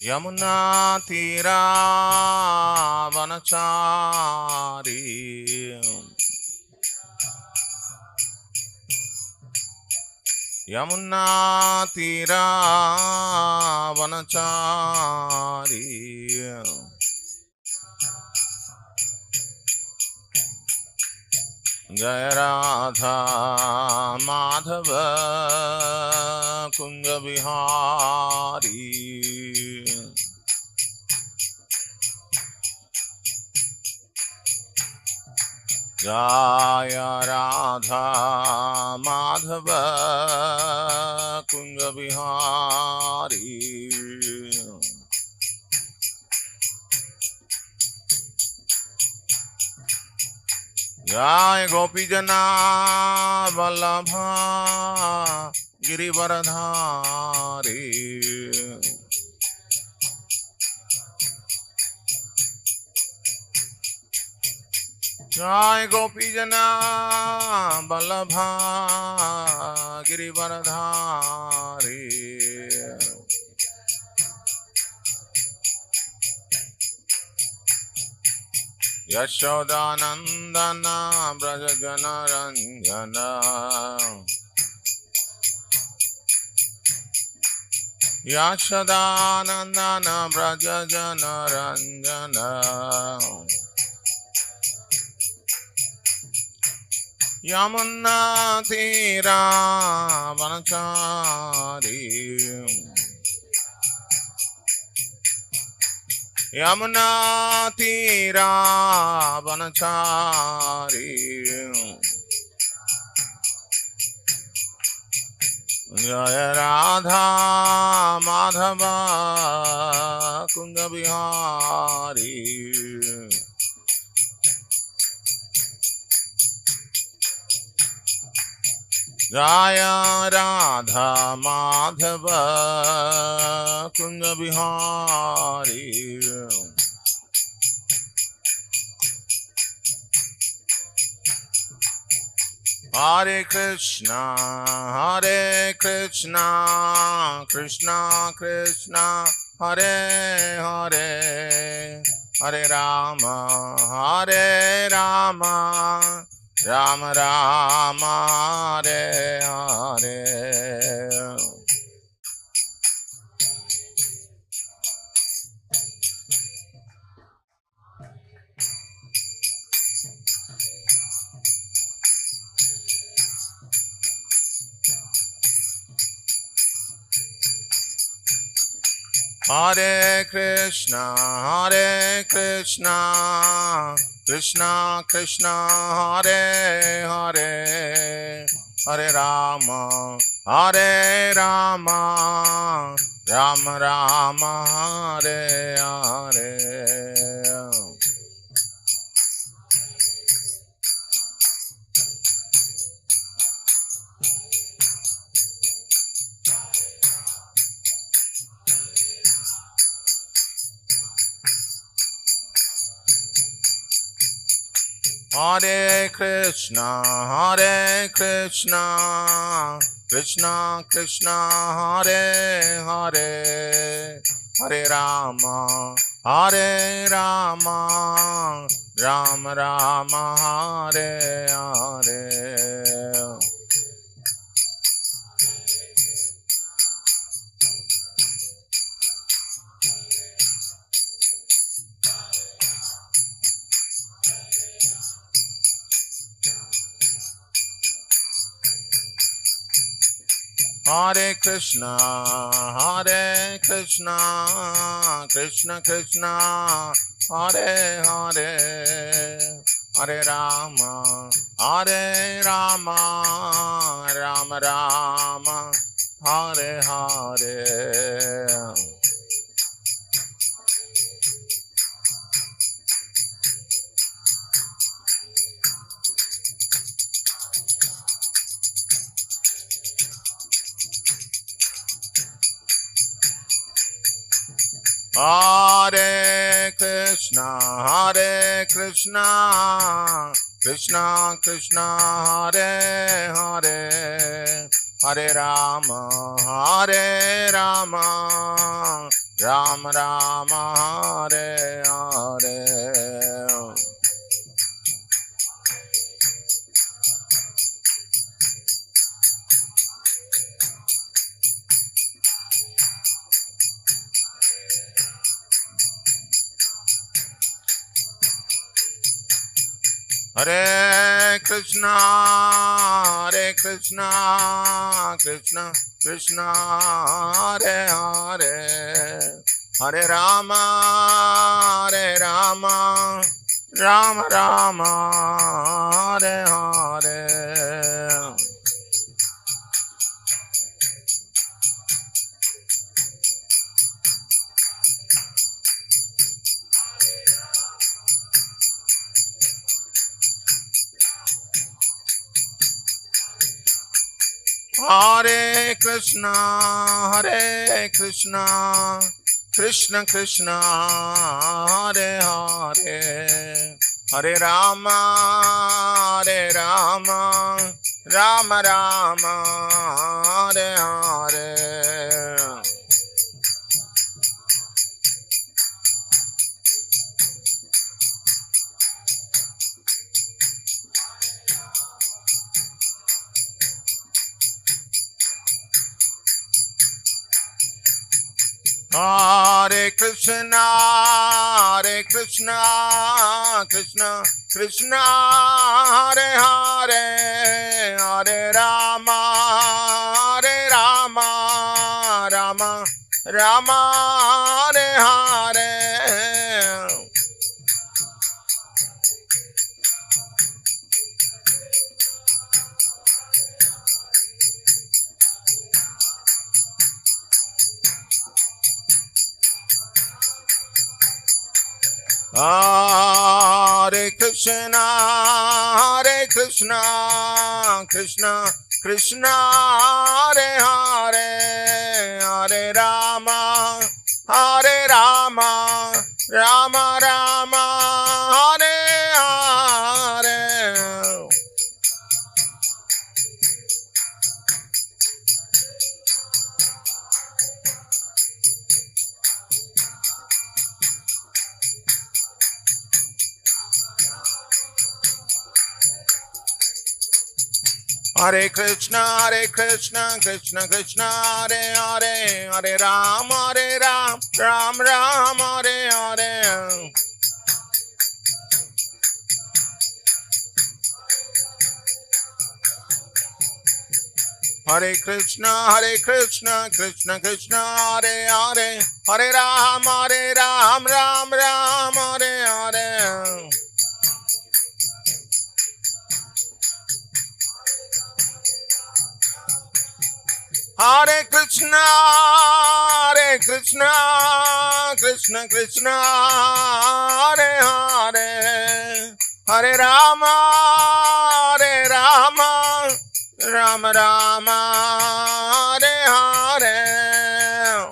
Yamuna Tira Vanachari Yamuna Tira Vanachari Jaya Radha Madhava Kunja Vihari Jaya Radha Madhava Kunja Vihari Jai Gopi Jana Vallabha Girivaradhari Jai Gopi Jana Vallabha Girivaradhari Yashodanandana Brajajana Ranjana Yashodanandana Brajajana Ranjana Yamuna Tira Vanachari Yamuna Tira Vanachari Jaya Radha Madhava Kunja Vihari Jaya Radha Madhava Kunja Vihari Hare Krishna Krishna Krishna Hare Hare Hare Rama Rama Rama Hare Hare Hare Krishna Krishna Krishna Hare Hare Hare Rama Rama Rama Hare Hare Hare Krishna Krishna Krishna Hare Hare Hare Rama Rama Rama Hare Hare Hare Krishna Krishna Krishna Hare Hare Hare Rama Rama Rama Hare Hare Hare Krishna Krishna Krishna Hare Hare Hare Rama Ram Rama Hare Hare. Hare Krishna, Krishna Krishna, Hare Hare, Hare Rama, Rama Rama, Hare Hare. Hare Krishna, Krishna Krishna, Hare Hare, Hare Rama, Rama Rama, Hare Hare. Hare Krishna, Krishna Krishna, Hare Hare, Hare Rama, Rama Rama, Hare Hare. Hare Krishna, Krishna Krishna, Hare Hare, Hare Rama, Rama Rama, Hare Hare. Hare Krishna, Krishna Krishna, Hare Hare, Hare Ram, Ram Ram, Hare Hare. Hare Krishna, Krishna Krishna, Hare Hare, Hare Ram, Ram Ram, Hare Hare. Hare Krishna, Krishna Krishna, Hare Hare, Hare Rama, Rama Rama, Hare Hare.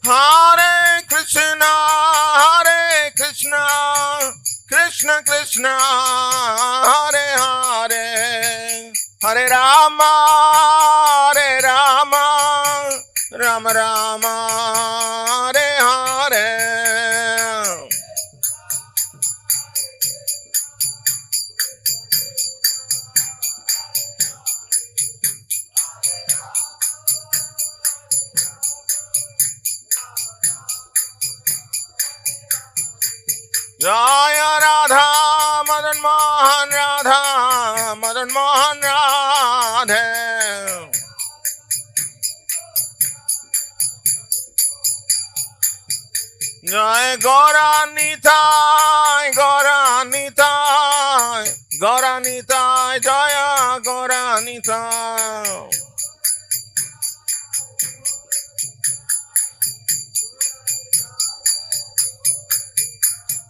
Hare Krishna, Krishna Krishna, Hare Hare, Hare Rama, Rama Rama, Hare Hare. Jaya Radha Madan Mohan, Radhe. Jai Gaura Nitai, Jaya Gaura Nitai.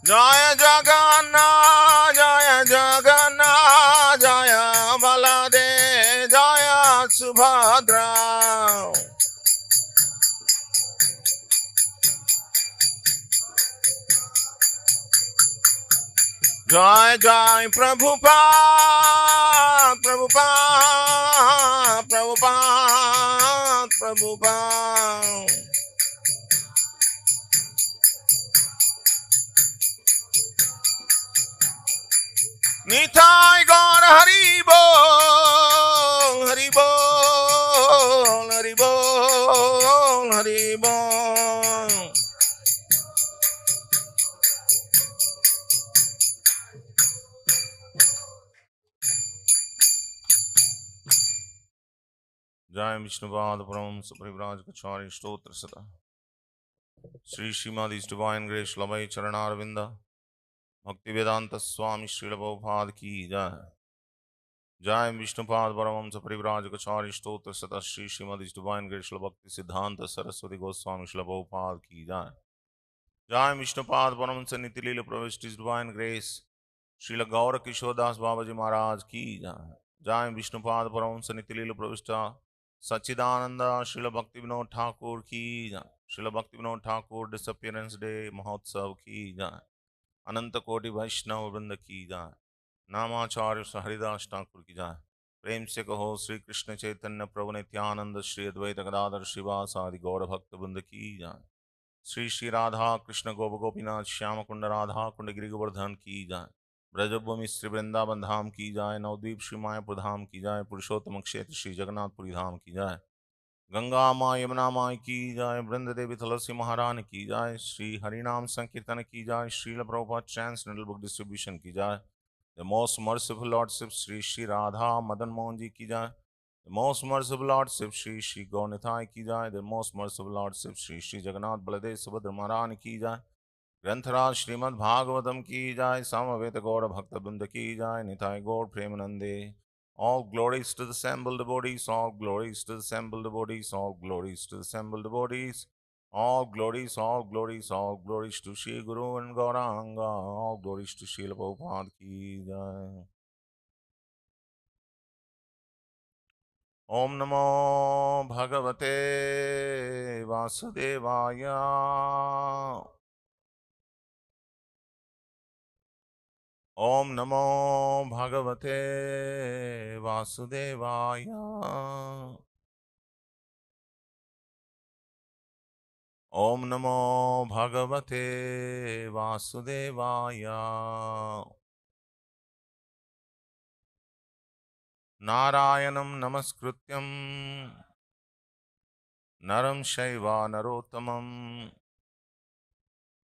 Jaya Jagannath, Jaya Balade, Jaya Subhadra. जय जय प्रभुपाद प्रभुपाद प्रभुपाद प्रभुपाद। निताय गौर हरि बोल हरि बोल हरि बोल हरि बोल। जय विष्णुपाद परमहंस परिव्राज कचार्य स्तोत्र सदा Shri Shrimad divine grace लवय चरणारविंद भक्ति वेदांत स्वामी श्रील प्रभुपाद की जय। जय विष्णुपाद परमहंस परिव्राज कचार्य स्तोत्र सदा श्री श्रीमद डिवाइन ग्रेस भक्ति सिद्धांत सरस्वती गोस्वामी श्रील प्रभुपाद की जय। जय विष्णुपाद परमहंस नितिलील प्रविष्ट डिवाइन ग्रेस श्रील गौर किशोरदास बाबा जी महाराज की जय। जय विष्णुपाद परमहंस नितिलील प्रविष्ट सच्चिदानंद श्रील भक्ति विनोद ठाकुर की जय। श्रील भक्ति विनोद ठाकुर डिसअपियरेंस डे महोत्सव की जय। अनंत कोटि वैष्णव वृंद की जय। नामाचार्य हरिदास ठाकुर की जय। प्रेम से कहो श्री कृष्ण चैतन्य प्रभु नित्यानंद श्री अद्वैत गदाधर श्रीवास आदि गौर भक्त वृंद की जय। श्री श्री राधा कृष्ण गोप गोपीनाथ श्याम कुंड राधा कुंड गिरि गोवर्धन की जय। ब्रजभूमि श्री वृंदावन धाम की जाय। नवद्वीप श्री मायापुर धाम की जाय। पुरुषोत्तम क्षेत्र श्री जगन्नाथपुरी धाम की जाय। गंगा माँ यमुना माँ की जाय। वृंद देवी तुलसी महारानी की जाय। श्री हरिनाम संकीर्तन की जाय। Srila Prabhupada transcendental book distribution की जाय। The most merciful lordship Shri Shri Radha Madan Mohan ji की जाय। The most merciful lordship Shri Shri Gaunitai की जाय। The most merciful lordship Shri Shri Jagannath Baldev Subhadra महारानी की जाय। ग्रंथराज श्रीमद् भागवतम की जाय। समवेत गौर भक्त वृंद की जाय। निताय गौर प्रेमानंदे। All glories to the assembled devotees, all glories to the assembled devotees, all glories to the assembled devotees, all glories, all glories, all glories to Shri Guru and Gauranga, all glories to Srila Prabhupada ki jai. Om Namo Bhagavate Vasudevaya. Om Namo Bhagavate Vasudevaya. Om Namo Bhagavate Vasudevaya. Narayanam Namaskrutyam Naram Shaiva Narottamam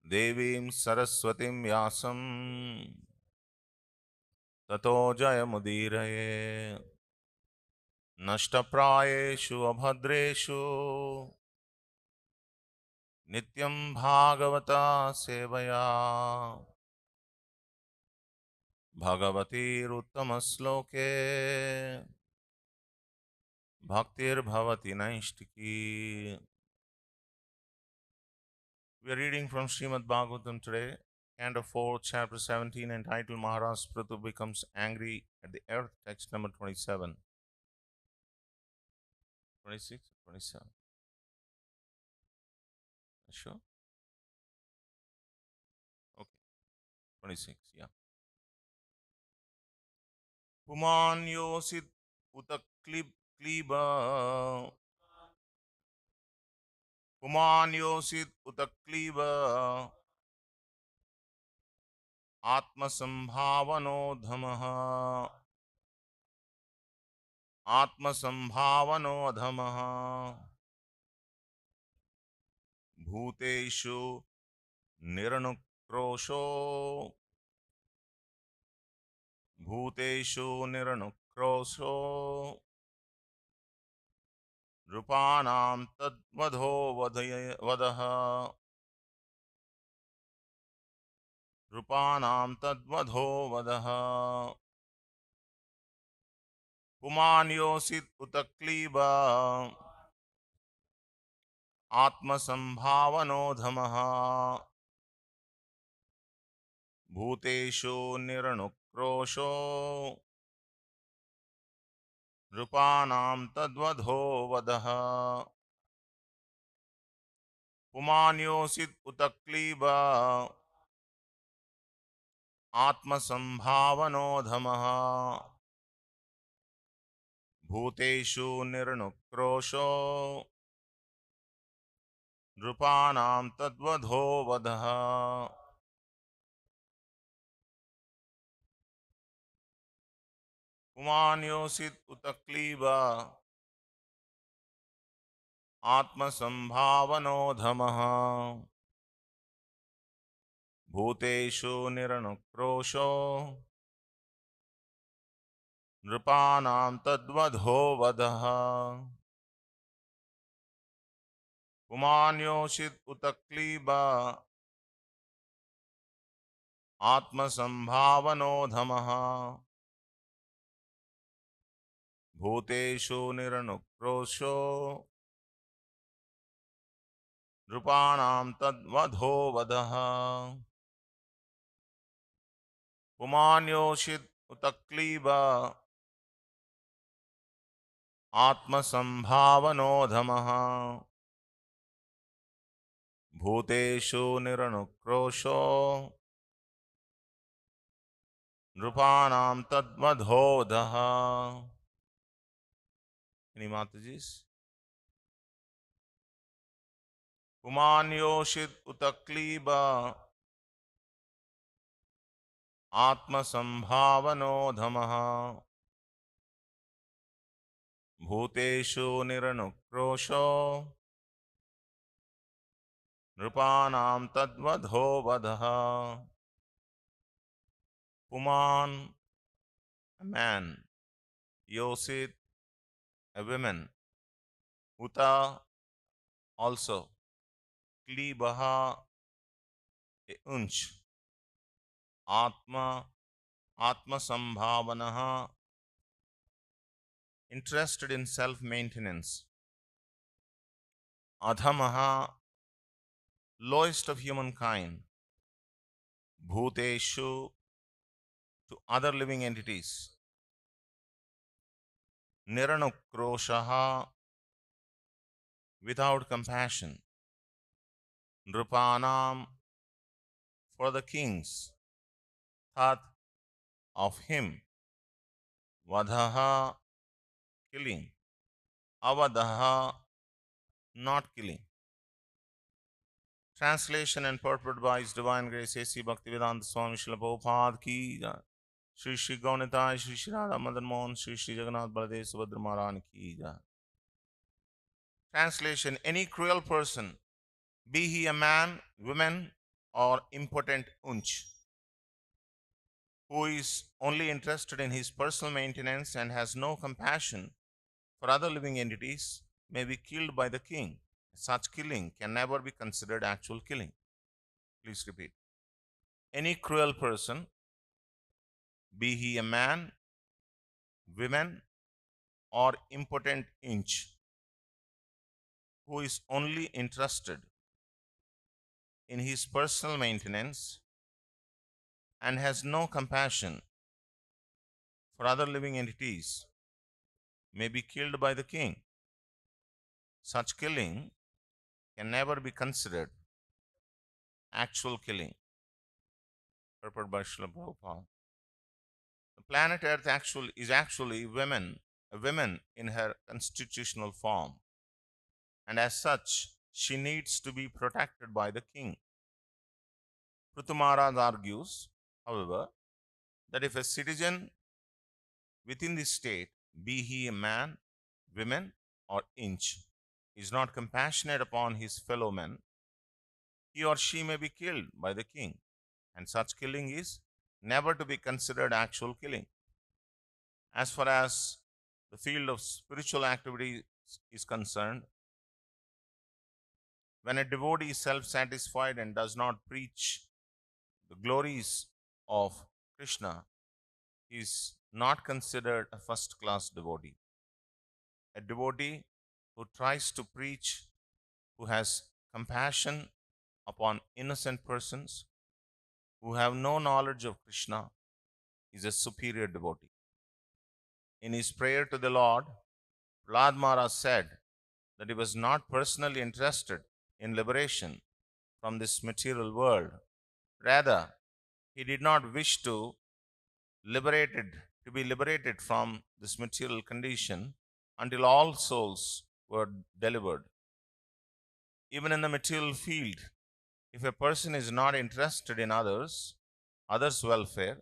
Devim Saraswatim Vyasam Tato Jayamudiraye. Nashtaprayeshu Abhadreshu Nityam Bhagavata Sevaya Bhagavati Ruttamasloke Bhaktir Bhavati Naishtiki. We are reading from Srimad Bhagavatam today, Canto 4, Chapter 17, entitled Maharaj Prithu becomes angry at the earth, text number 27. 26 or 27? Sure? Okay, 26, yeah. Puman yosit utakliba. Puman yosit utakliba. Atma sambhavano dhamaha. Atma sambhavano dhamaha. Bhuteshu Niranukroşo Bhuteshu Niranukroşo Rupanam Tadvadho Vadaha Rupanam Tadvadho Vadaha Pumanyosit Utakliba Atma Sambhavano Dhamaha Bhuteshu Niranukroşo Rupanam Tadvadho Vadaha Pumanyosit Utakliba आत्मसंभावनो धमः भूतेषु निर्नुक्रोशो नृपाणां तद्वधो वधः पुमान्योऽसित् उत क्लीब आत्मसंभावनो धमः भूतेषु निर्नुक्रोशो नृपाणां तद्वधो वधः पुमान्योऽसित् उत क्लीब आत्मसंभावनो धमः भूतेषु निर्नुक्रोशो नृपाणां तद्वधो वधः पुमान्योषित् उत क्लीब आत्मसंभावनो धमः भूतेषु निर्नुक्रोशो नृपाणां तद्वधो वधः. Any Mataji's? पुमान्योषित् उत क्लीब आत्मसंभावनो धमः भूतेषु निर्नुक्रोशो नृपाणां तद्वधो वधः. Puman, a man. Yosit, a woman. Uta, also. Klibaha, a unch. Atma, Atma Sambhavanaha, interested in self-maintenance. Adhamaha, lowest of humankind. Bhuteshu, to other living entities. Niranukroshaha, without compassion. Nrupanam, for the kings. Tat, of him. Vadhaha, killing. Avadaha, not killing. Translation and purport by His Divine Grace A.C. Bhaktivedanta Swami Srila Prabhupada ki jai. Shri Shri Gaunitai, Shri Shri Radha Madan Mohan, Shri Shri Jagannath Baladev Subhadra Maharani ki jai. Translation: any cruel person, be he a man, woman, or impotent unch, who is only interested in his personal maintenance and has no compassion for other living entities, may be killed by the king. Such killing can never be considered actual killing. Please repeat. Any cruel person, be he a man, woman, or impotent inch, who is only interested in his personal maintenance and has no compassion for other living entities, may be killed by the king. Such killing can never be considered actual killing. Purport by Srila Prabhupada. The planet Earth is actually a woman in her constitutional form, and as such, she needs to be protected by the king. Prithu Maharaj argues, however, that if a citizen within the state, be he a man, woman, or inch, is not compassionate upon his fellow men, he or she may be killed by the king, and such killing is never to be considered actual killing. As far as the field of spiritual activity is concerned, when a devotee is self-satisfied and does not preach the glories of Krishna, he is not considered a first-class devotee. A devotee who tries to preach, who has compassion upon innocent persons, who have no knowledge of Krishna, is a superior devotee. In his prayer to the Lord, Prahlad Maharaj said that he was not personally interested in liberation from this material world. Rather, He did not wish liberated to be liberated from this material condition until all souls were delivered. Even in the material field, if a person is not interested in others' welfare,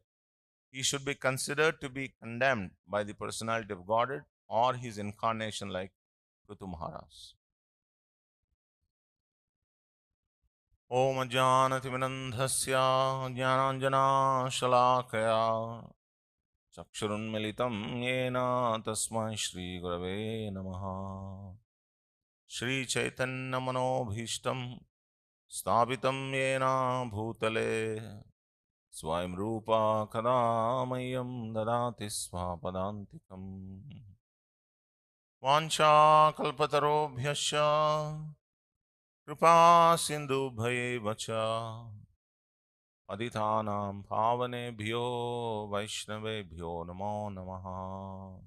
he should be considered to be condemned by the personality of Godhead or his incarnation like Prithu Maharaj. Om Ajnanatimirandhasya Jnananjana Shalakaya Chakshurunmilitam Yena Tasmai Shri Gurave Namaha. Shri Chaitanya Manobhishtam Sthapitam Yena Bhutale Swayam Rupa Kadamayam Dadati Swapadantikam. Vancha Kalpatarobhyasya Kripa Sindhu Bhayevacha Adithanam Bhavanebhyo Vaishnavebhyo Namo Namaha.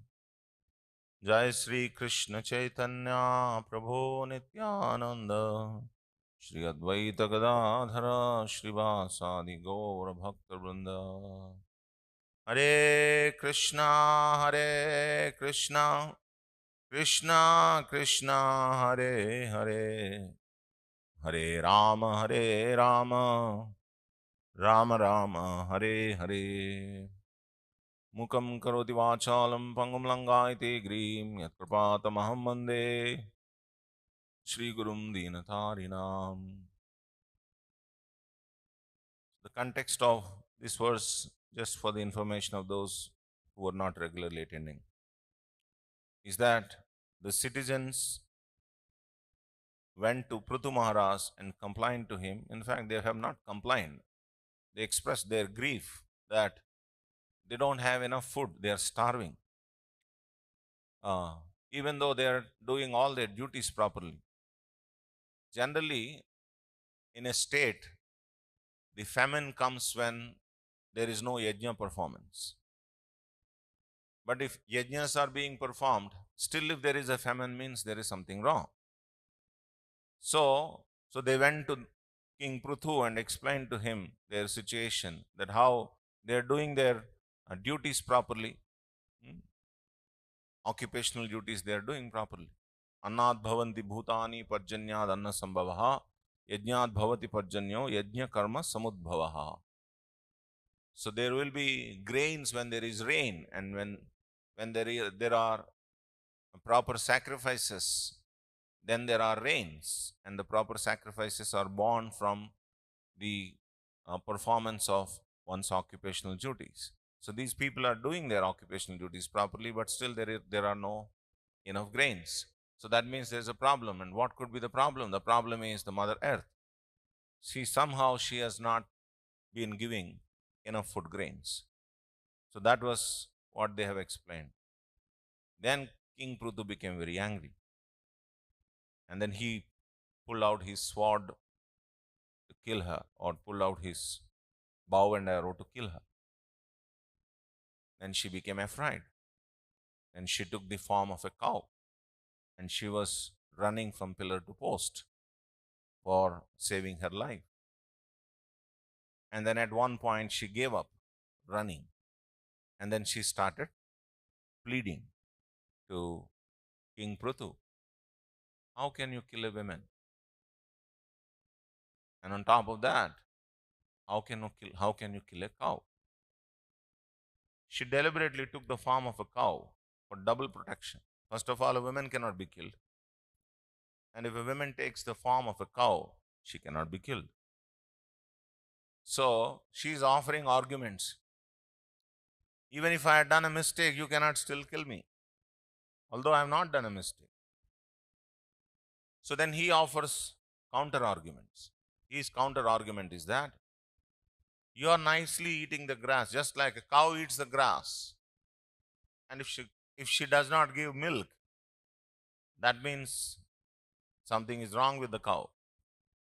Jai Sri Krishna Chaitanya Prabhu Nityananda Shri Advaita Gadadhara Shrivasadi Gaura Bhakta Vrinda. Hare Krishna Krishna Krishna Hare Hare Hare Rama Rama Rama Hare Hare. Mukam karoti vachalam pangum langaite grim yat kripatamaham vande Shri Gurum Dinatarinam. The context of this verse, just for the information of those who are not regularly attending, is that the citizens went to Prithu Maharaj and complained to him. In fact, they have not complained. They expressed their grief that they don't have enough food. They are starving. Even though they are doing all their duties properly. Generally, in a state, the famine comes when there is no yajna performance. But if yajnas are being performed, still if there is a famine means there is something wrong. So they went to King Prithu and explained to him their situation, that how they are doing their duties properly, occupational duties they are doing properly. Annad bhavanti bhutani parjanyad anna sambhavaha yajnad bhavati parjanyo yajna karma samudbhavaha. So there will be grains when there is rain, and when there are proper sacrifices, then there are rains, and the proper sacrifices are born from the performance of one's occupational duties. So these people are doing their occupational duties properly, but still there are no enough grains. So that means there's a problem. And what could be the problem? The problem is the Mother Earth. Somehow she has not been giving enough food grains. So that was what they have explained. Then King Prithu became very angry. And then he pulled out his sword to kill her, or pulled out his bow and arrow to kill her. Then she became afraid. And she took the form of a cow. And she was running from pillar to post for saving her life. And then at one point she gave up running. And then she started pleading to King Prithu, how can you kill a woman? And on top of that, how can you kill a cow? She deliberately took the form of a cow for double protection. First of all, a woman cannot be killed. And if a woman takes the form of a cow, she cannot be killed. So she is offering arguments. Even if I had done a mistake, you cannot still kill me, although I have not done a mistake. So then he offers counter arguments. His counter argument is that you are nicely eating the grass, just like a cow eats the grass. And if she does not give milk, that means something is wrong with the cow.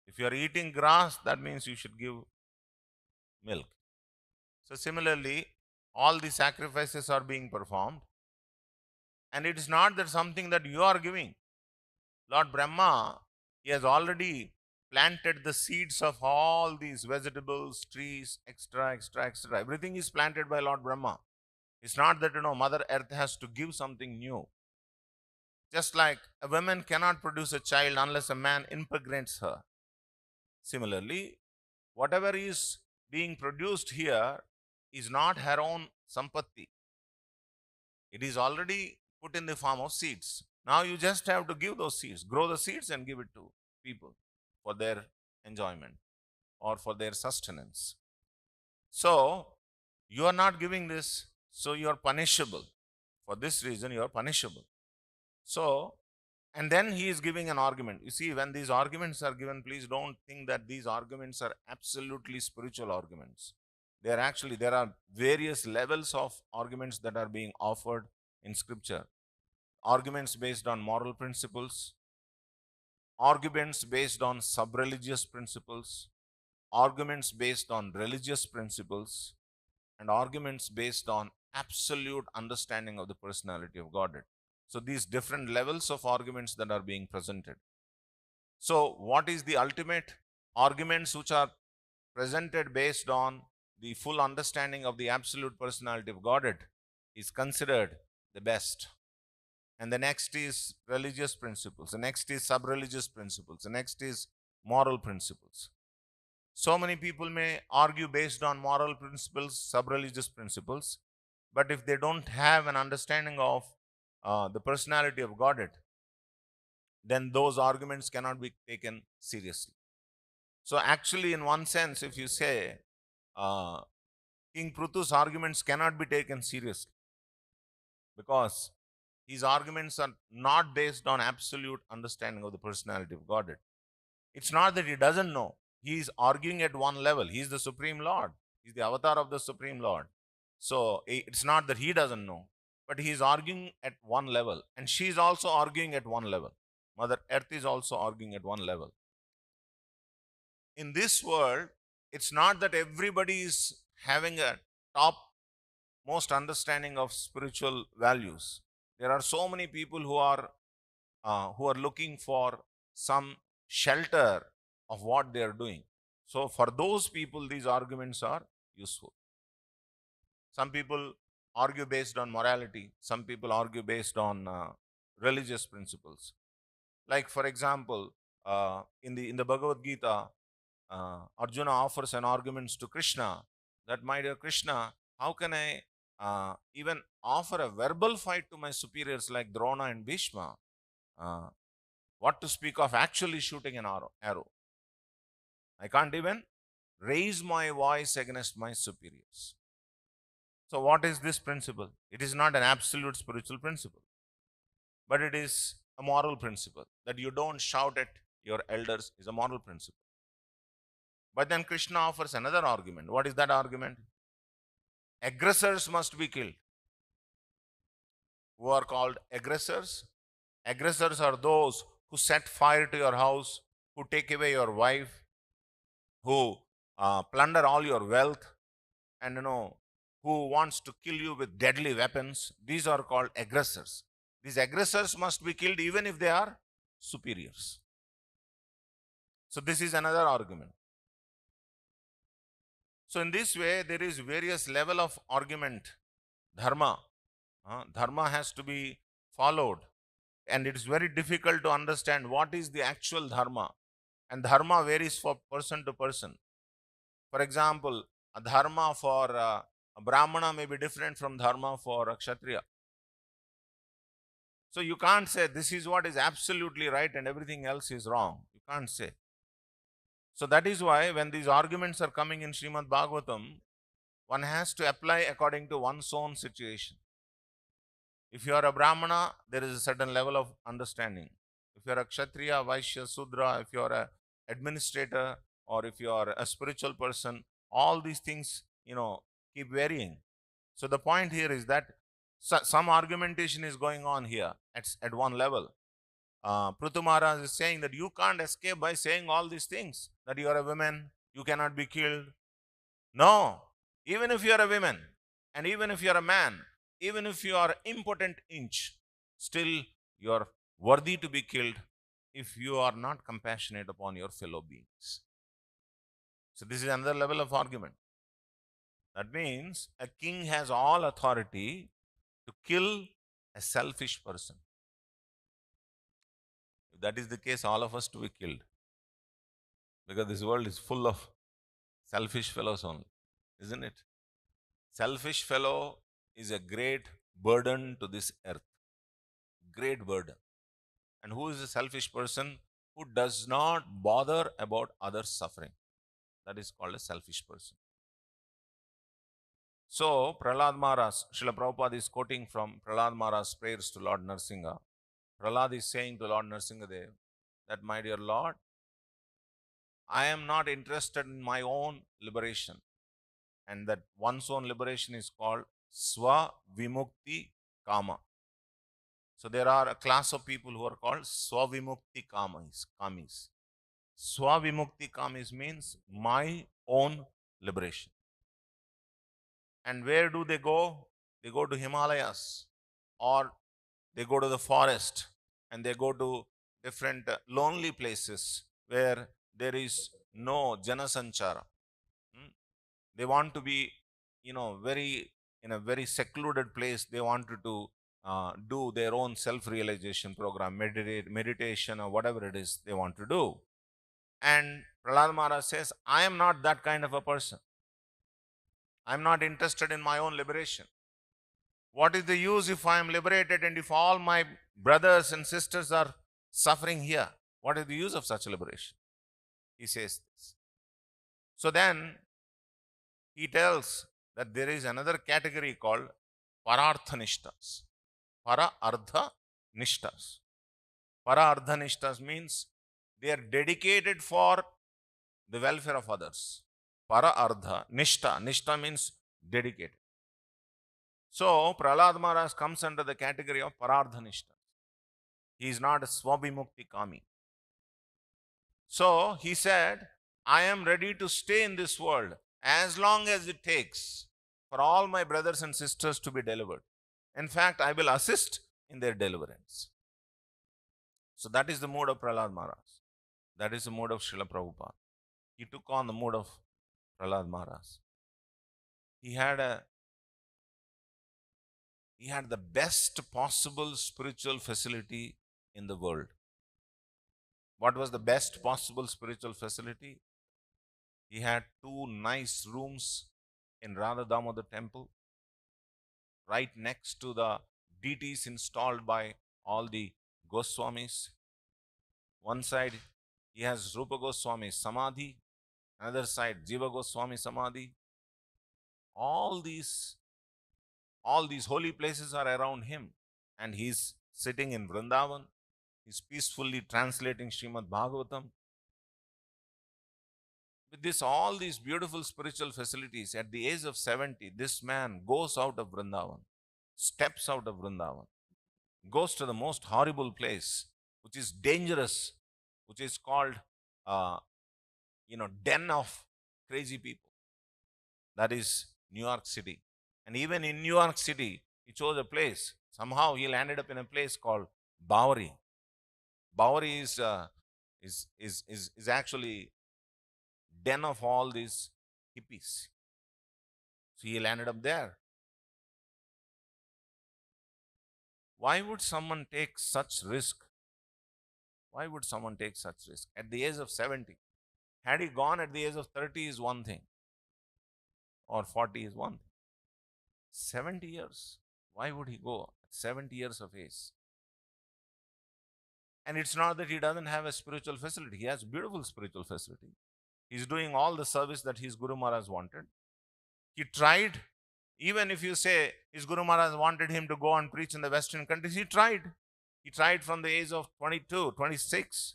If you are eating grass, that means you should give milk. So similarly, all the sacrifices are being performed, and it is not that something that you are giving. Lord Brahma, he has already planted the seeds of all these vegetables, trees, extra, extra, extra. Everything is planted by Lord Brahma. It's not that, Mother Earth has to give something new. Just like a woman cannot produce a child unless a man impregnates her. Similarly, whatever is being produced here is not her own sampatti. It is already put in the form of seeds. Now you just have to give those seeds, grow the seeds and give it to people for their enjoyment or for their sustenance. So you are not giving this, so you are punishable. For this reason, you are punishable. So, and then he is giving an argument. You see, when these arguments are given, please don't think that these arguments are absolutely spiritual arguments. They are actually, there are various levels of arguments that are being offered in scripture. Arguments based on moral principles, arguments based on sub-religious principles, arguments based on religious principles, and arguments based on absolute understanding of the personality of Godhead. So these different levels of arguments that are being presented. So what is the ultimate? Arguments which are presented based on the full understanding of the absolute personality of Godhead is considered the best. And the next is religious principles. The next is sub-religious principles. The next is moral principles. So many people may argue based on moral principles, sub-religious principles, but if they don't have an understanding of the personality of Godhead, then those arguments cannot be taken seriously. So actually, in one sense, if you say King Prutu's arguments cannot be taken seriously because his arguments are not based on absolute understanding of the personality of Godhead. It's not that he doesn't know. He is arguing at one level. He is the Supreme Lord. He is the avatar of the Supreme Lord. So it's not that he doesn't know, but he is arguing at one level. And she is also arguing at one level. Mother Earth is also arguing at one level. In this world, it's not that everybody is having a top most understanding of spiritual values. There are so many people who are looking for some shelter of what they are doing. So for those people, these arguments are useful. Some people argue based on morality. Some people argue based on religious principles. Like for example, in the Bhagavad Gita, Arjuna offers an argument to Krishna that, my dear Krishna, how can I even offer a verbal fight to my superiors like Drona and Bhishma? What to speak of actually shooting an arrow? I can't even raise my voice against my superiors. So what is this principle? It is not an absolute spiritual principle, but it is a moral principle. That you don't shout at your elders is a moral principle. But then Krishna offers another argument. What is that argument? Aggressors must be killed. Who are called aggressors? Aggressors are those who set fire to your house, who take away your wife, who plunder all your wealth, and who wants to kill you with deadly weapons. These are called aggressors. These aggressors must be killed even if they are superiors. So this is another argument. So in this way, there is various level of argument. Dharma. Dharma has to be followed. And it is very difficult to understand what is the actual dharma. And dharma varies from person to person. For example, a dharma for a Brahmana may be different from dharma for a Kshatriya. So you can't say this is what is absolutely right and everything else is wrong. You can't say. So that is why when these arguments are coming in Srimad Bhagavatam, one has to apply according to one's own situation. If you are a Brahmana, there is a certain level of understanding. If you are a Kshatriya, Vaishya, Sudra, if you are an administrator, or if you are a spiritual person, all these things, keep varying. So the point here is that some argumentation is going on here at one level. Prithu Maharaj is saying that you can't escape by saying all these things, that you are a woman, you cannot be killed. No, even if you are a woman, and even if you are a man, even if you are impotent inch, still you are worthy to be killed if you are not compassionate upon your fellow beings. So this is another level of argument. That means a king has all authority to kill a selfish person. If that is the case, all of us to be killed. Because this world is full of selfish fellows only, isn't it? Selfish fellow is a great burden to this earth. Great burden. And who is a selfish person? Who does not bother about others' suffering. That is called a selfish person. So, Prahlad Maharaj, Srila Prabhupada is quoting from Prahlad Maharaj's prayers to Lord Narsingha. Prahlad is saying to Lord Narsingadev that, my dear Lord, I am not interested in my own liberation. And that one's own liberation is called Swa Vimukti Kama. So there are a class of people who are called Swa Vimukti Kamis. Swa Vimukti Kamis means my own liberation. And where do they go? They go to Himalayas, or they go to the forest, and they go to different lonely places where there is no Janasanchara. They want to be, very in a very secluded place. They wanted to do their own self-realization program, meditation, or whatever it is they want to do. And Prahlad Maharaj says, I am not that kind of a person. I am not interested in my own liberation. What is the use if I am liberated and if all my brothers and sisters are suffering here? What is the use of such liberation? He says this. So then he tells that there is another category called Pararthanishtas. Para-ardha-nishtas. Para-ardha-nishtas means they are dedicated for the welfare of others. Para-ardha-nishta. Nishta means dedicated. So, Prahlad Maharaj comes under the category of Parardhanishta. He is not a Swabhimukti Kami. So, he said, I am ready to stay in this world as long as it takes for all my brothers and sisters to be delivered. In fact, I will assist in their deliverance. So, that is the mood of Prahlad Maharaj. That is the mood of Srila Prabhupada. He took on the mood of Prahlad Maharaj. He had the best possible spiritual facility in the world. What was the best possible spiritual facility? He had 2 nice rooms in Radha Damodar temple, right next to the deities installed by all the Goswamis. One side he has Rupa Goswami Samadhi, another side Jiva Goswami Samadhi. All these holy places are around him, and he's sitting in Vrindavan. He's peacefully translating Srimad Bhagavatam. With all these beautiful spiritual facilities, at the age of 70, this man goes out of Vrindavan, steps out of Vrindavan, goes to the most horrible place, which is dangerous, which is called, den of crazy people. That is New York City. And even in New York City, he chose a place. Somehow he landed up in a place called Bowery. Bowery is actually den of all these hippies. So he landed up there. Why would someone take such risk? Why would someone take such risk at the age of 70? Had he gone at the age of 30 is one thing, or 40 is one thing. 70 years. Why would he go at 70 years of age? And it's not that he doesn't have a spiritual facility. He has beautiful spiritual facility. He's doing all the service that his Guru Maharaj wanted. He tried. Even if you say his Guru Maharaj wanted him to go and preach in the Western countries, he tried. He tried from the age of 22, 26.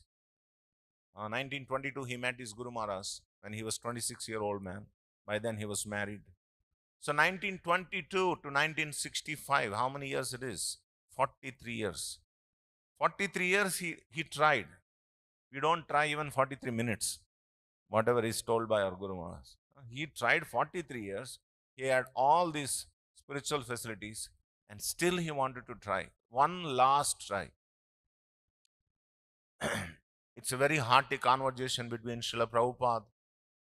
1922, he met his Guru Maharaj when he was 26-year-old man. By then, he was married. So 1922 to 1965, how many years it is? 43 years. 43 years he tried. We don't try even 43 minutes, whatever is told by our Guru Maharaj. He tried 43 years. He had all these spiritual facilities, and still he wanted to try. One last try. It's a very hearty conversation between Srila Prabhupada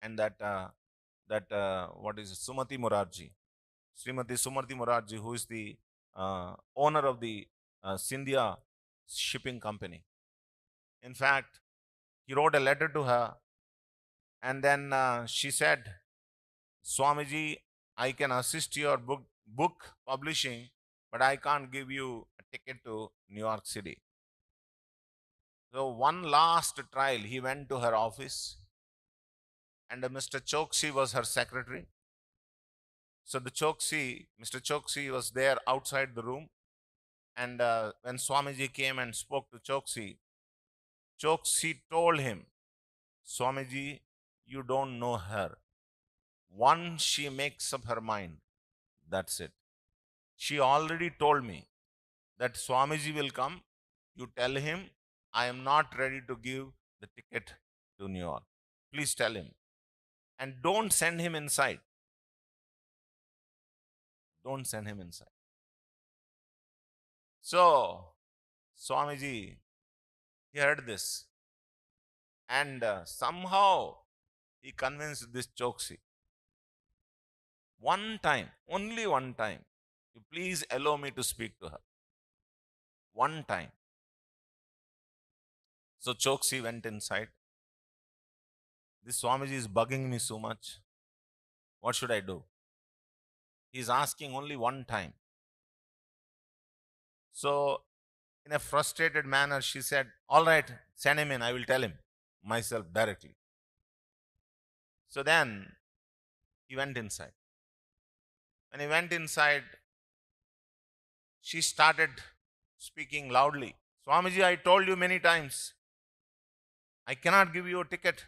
and what is it, Sumati Morarji, Srimati Sumati Morarji, who is the owner of the Scindia shipping company. In fact, he wrote a letter to her, and then she said, Swamiji, I can assist your book publishing, but I can't give you a ticket to New York City. So one last trial, he went to her office, and Mr. Choksi was her secretary. So Mr. Choksi was there outside the room, and when Swamiji came and spoke to Choksi, Choksi told him, Swamiji, you don't know her. Once she makes up her mind, that's it. She already told me that Swamiji will come. You tell him I am not ready to give the ticket to New York. Please tell him. And don't send him inside. Don't send him inside. So, Swamiji, he heard this. And somehow he convinced this Choksi. One time, only one time, you please allow me to speak to her. One time. So Choksi went inside. This Swamiji is bugging me so much. What should I do? He is asking only one time. So, in a frustrated manner, she said, all right, send him in. I will tell him myself directly. So then he went inside. When he went inside, she started speaking loudly. Swamiji, I told you many times, I cannot give you a ticket.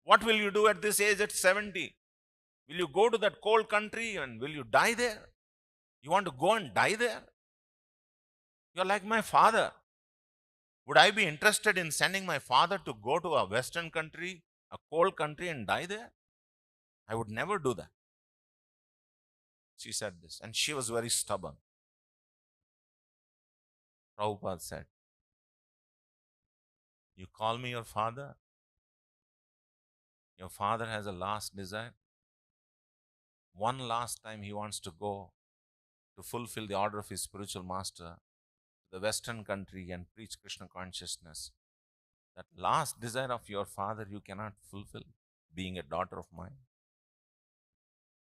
What will you do at this age at 70? Will you go to that cold country and will you die there? You want to go and die there? You're like my father. Would I be interested in sending my father to go to a Western country, a cold country, and die there? I would never do that. She said this, and she was very stubborn. Prabhupada said, you call me your father? Your father has a last desire. One last time he wants to go to fulfill the order of his spiritual master to the Western country and preach Krishna consciousness. That last desire of your father you cannot fulfill, being a daughter of mine.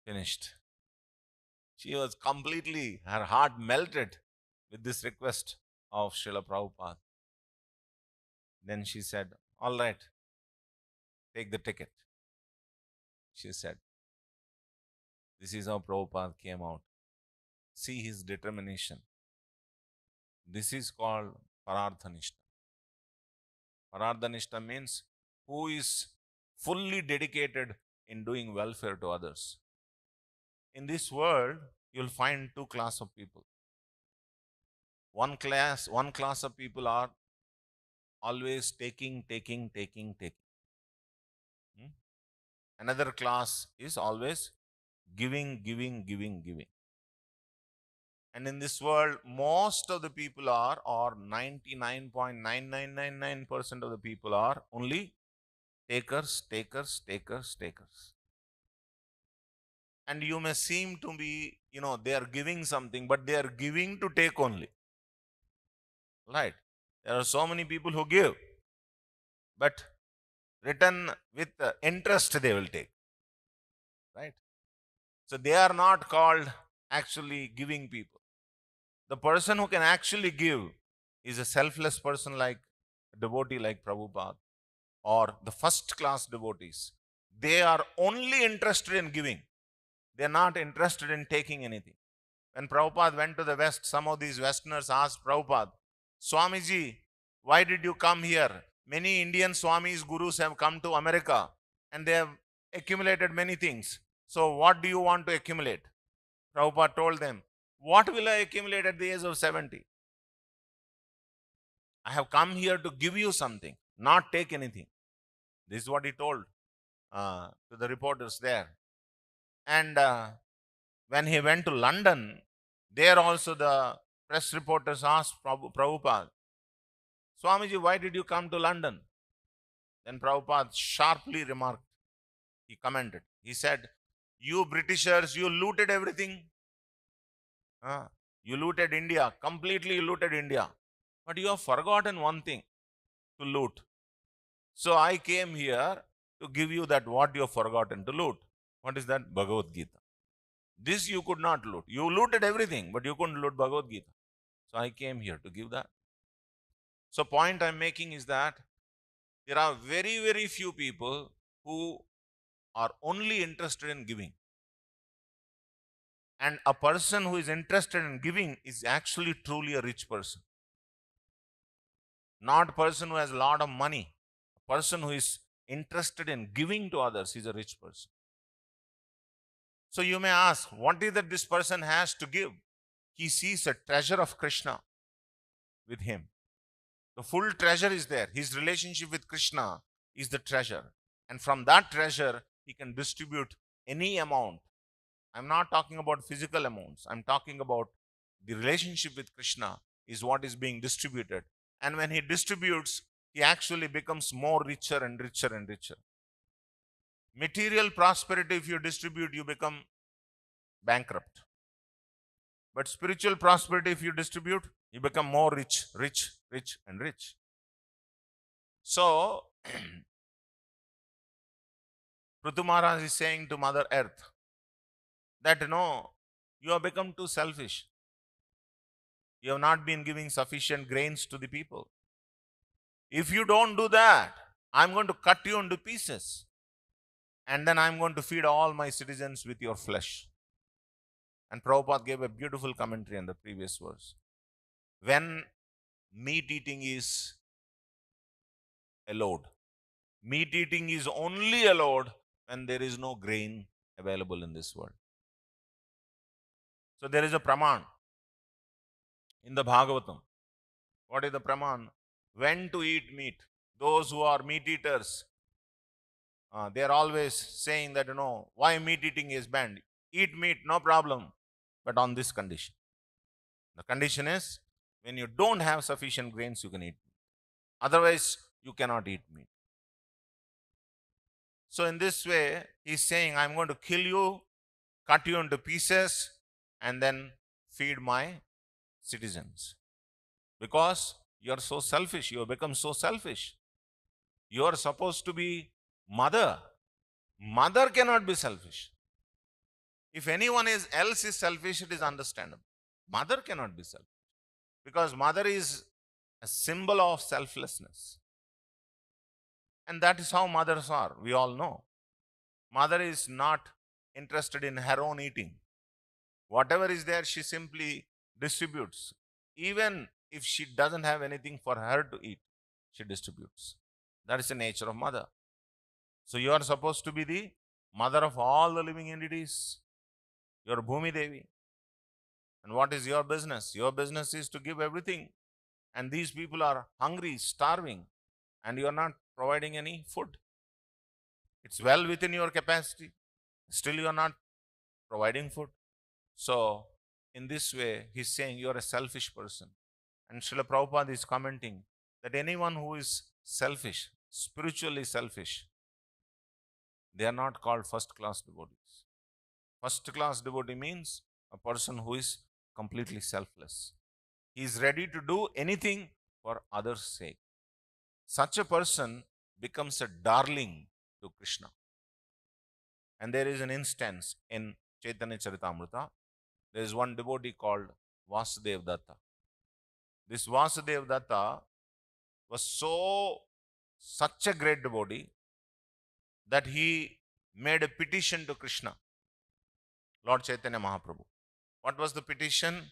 Finished. She was completely, her heart melted with this request of Srila Prabhupada. Then she said, all right, take the ticket. She said, this is how Prabhupada came out. See his determination. This is called Parardhanishta. Parardhanishta means who is fully dedicated in doing welfare to others. In this world, you'll find two classes of people. One class of people are always taking. Another class is always giving. And in this world, most of the people are, or 99.9999% of the people are only takers. And you may seem to be, they are giving something, but they are giving to take only. Right? There are so many people who give, but return with interest they will take. Right? So they are not called actually giving people. The person who can actually give is a selfless person like a devotee like Prabhupada or the first class devotees. They are only interested in giving. They are not interested in taking anything. When Prabhupada went to the West, some of these Westerners asked Prabhupada, Swamiji, why did you come here? Many Indian Swamis, Gurus have come to America and they have accumulated many things. So what do you want to accumulate? Prabhupada told them, what will I accumulate at the age of 70? I have come here to give you something, not take anything. This is what he told to the reporters there. And when he went to London, there also the press reporters asked Prabhupada, Swamiji, why did you come to London? Then Prabhupada sharply remarked, he commented, he said, you Britishers, you looted everything. You looted India, completely looted India. But you have forgotten one thing, to loot. So I came here to give you that what you have forgotten to loot. What is that? Bhagavad Gita. This you could not loot. You looted everything, but you couldn't loot Bhagavad Gita. So I came here to give that. So point I'm making is that there are very, very few people who are only interested in giving. And a person who is interested in giving is actually truly a rich person. Not a person who has a lot of money. A person who is interested in giving to others is a rich person. So you may ask, what is that this person has to give? He sees a treasure of Krishna with him. The full treasure is there. His relationship with Krishna is the treasure. And from that treasure, he can distribute any amount. I'm not talking about physical amounts. I'm talking about the relationship with Krishna is what is being distributed. And when he distributes, he actually becomes more richer and richer and richer. Material prosperity, if you distribute, you become bankrupt. But spiritual prosperity, if you distribute, you become more rich, rich, rich, and rich. So, Prithu Maharaj is saying to Mother Earth that, you have become too selfish. You have not been giving sufficient grains to the people. If you don't do that, I'm going to cut you into pieces. And then I'm going to feed all my citizens with your flesh. And Prabhupada gave a beautiful commentary on the previous verse. When meat eating is allowed, meat eating is only allowed when there is no grain available in this world. So there is a praman in the Bhagavatam. What is the praman? When to eat meat. Those who are meat eaters, they are always saying that, why meat eating is banned. Eat meat, no problem, but on this condition. The condition is, when you don't have sufficient grains, you can eat meat. Otherwise, you cannot eat meat. So in this way, he's saying, I'm going to kill you, cut you into pieces, and then feed my citizens. Because you are so selfish, you have become so selfish. You are supposed to be mother. Mother cannot be selfish. If anyone else is selfish, it is understandable. Mother cannot be selfish. Because mother is a symbol of selflessness. And that is how mothers are. We all know. Mother is not interested in her own eating. Whatever is there, she simply distributes. Even if she doesn't have anything for her to eat, she distributes. That is the nature of mother. So you are supposed to be the mother of all the living entities. You are Bhumi Devi. And what is your business? Your business is to give everything. And these people are hungry, starving, and you are not providing any food. It's well within your capacity. Still you are not providing food. So, in this way, he's saying you are a selfish person. And Srila Prabhupada is commenting that anyone who is selfish, spiritually selfish, they are not called first-class devotees. First-class devotee means a person who is completely selfless. He is ready to do anything for others' sake. Such a person becomes a darling to Krishna. And there is an instance in Chaitanya Charitamrita. There is one devotee called Vasudev Datta. This Vasudev Datta was such a great devotee that he made a petition to Krishna, Lord Chaitanya Mahaprabhu. What was the petition?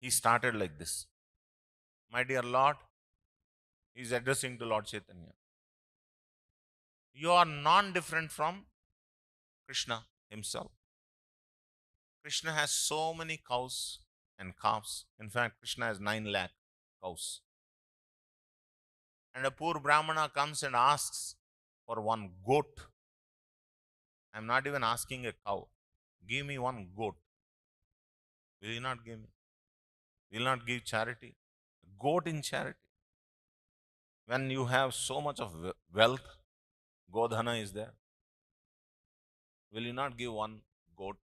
He started like this. My dear Lord, he is addressing to Lord Chaitanya. You are non-different from Krishna himself. Krishna has so many cows and calves. In fact, Krishna has 9 lakh cows. And a poor Brahmana comes and asks for one goat. I'm not even asking a cow. Give me one goat. Will you not give me? Will you not give charity? A goat in charity. When you have so much of wealth, Godhana is there, will you not give one goat?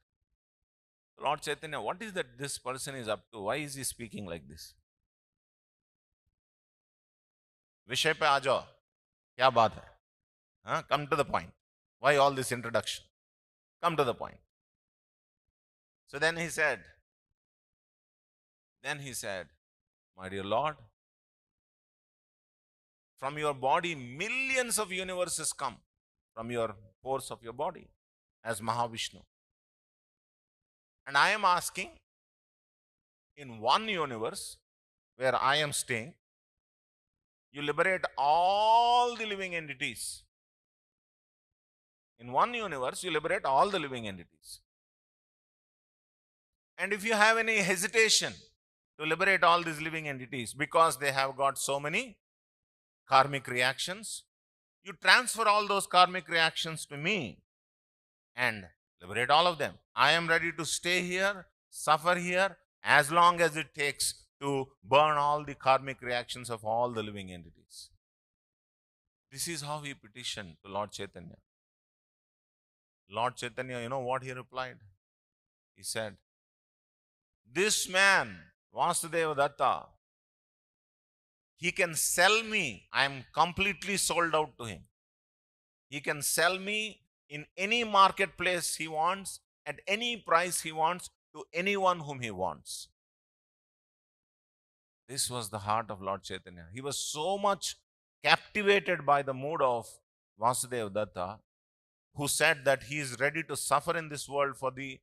Lord Chaitanya, what is that this person is up to? Why is he speaking like this? विषय पे आ जाओ, क्या बात है? Come to the point. Why all this introduction? Come to the point. So then he said, my dear Lord, from your body millions of universes come from your pores of your body as Mahavishnu. And I am asking, in one universe where I am staying, you liberate all the living entities. In one universe, you liberate all the living entities. And if you have any hesitation to liberate all these living entities because they have got so many karmic reactions, you transfer all those karmic reactions to me and liberate all of them. I am ready to stay here, suffer here, as long as it takes to burn all the karmic reactions of all the living entities. This is how he petitioned to Lord Chaitanya. Lord Chaitanya, you know what he replied? He said, this man, Vasudeva Datta, he can sell me. I am completely sold out to him. He can sell me in any marketplace he wants, at any price he wants, to anyone whom he wants. This was the heart of Lord Chaitanya. He was so much captivated by the mood of Vasudeva Datta, who said that he is ready to suffer in this world for the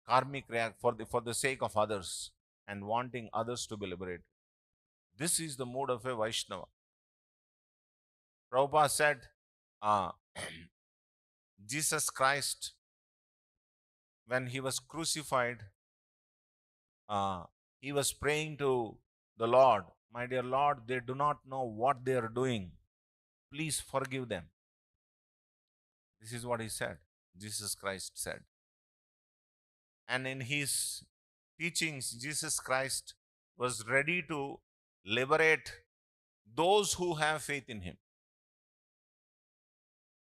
karmic for the sake of others and wanting others to be liberated. This is the mood of a Vaishnava. Prabhupada said, Jesus Christ, when he was crucified, he was praying to the Lord, my dear Lord, they do not know what they are doing. Please forgive them. This is what he said. Jesus Christ said. And in his teachings, Jesus Christ was ready to liberate those who have faith in him.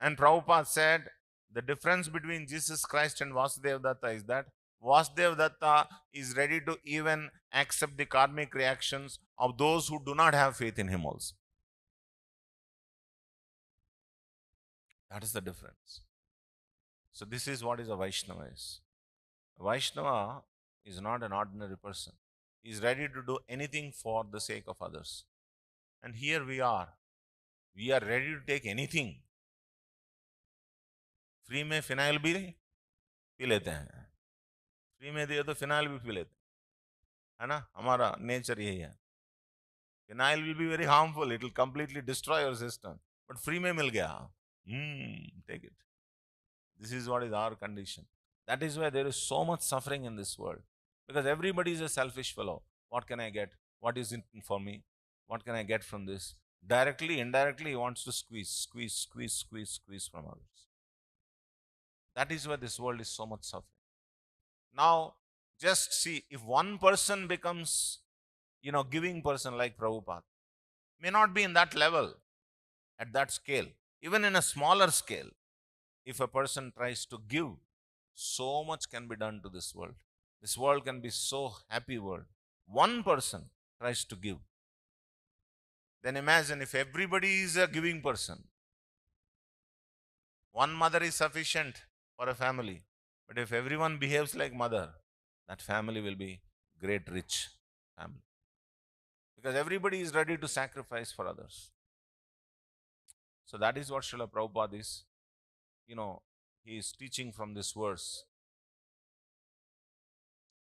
And Prabhupada said, the difference between Jesus Christ and Vasudeva Datta is that Vasudeva Datta is ready to even accept the karmic reactions of those who do not have faith in him also. That is the difference. So this is what is a Vaishnava is. A Vaishnava is not an ordinary person. He is ready to do anything for the sake of others. And here we are. We are ready to take anything. Free में phenyl भी P लेते हैं, free में दिए तो phenyl भी P लेते हैं, है ना? हमारा नेचर यही है. Phenyl will be very harmful, it will completely destroy your system, but free में मिल गया, take it. This is what is our condition. That is why there is so much suffering in this world, because everybody is a selfish fellow. What can I get? What is it for me? What can I get from this? Directly, indirectly, he wants to squeeze from others. That is why this world is so much suffering. Now, just see, if one person becomes, giving person like Prabhupada, may not be in that level, at that scale, even in a smaller scale, if a person tries to give, so much can be done to this world. This world can be so happy world. One person tries to give. Then imagine if everybody is a giving person. One mother is sufficient for a family. But if everyone behaves like mother, that family will be great rich family. Because everybody is ready to sacrifice for others. So that is what Srila Prabhupada is, he is teaching from this verse,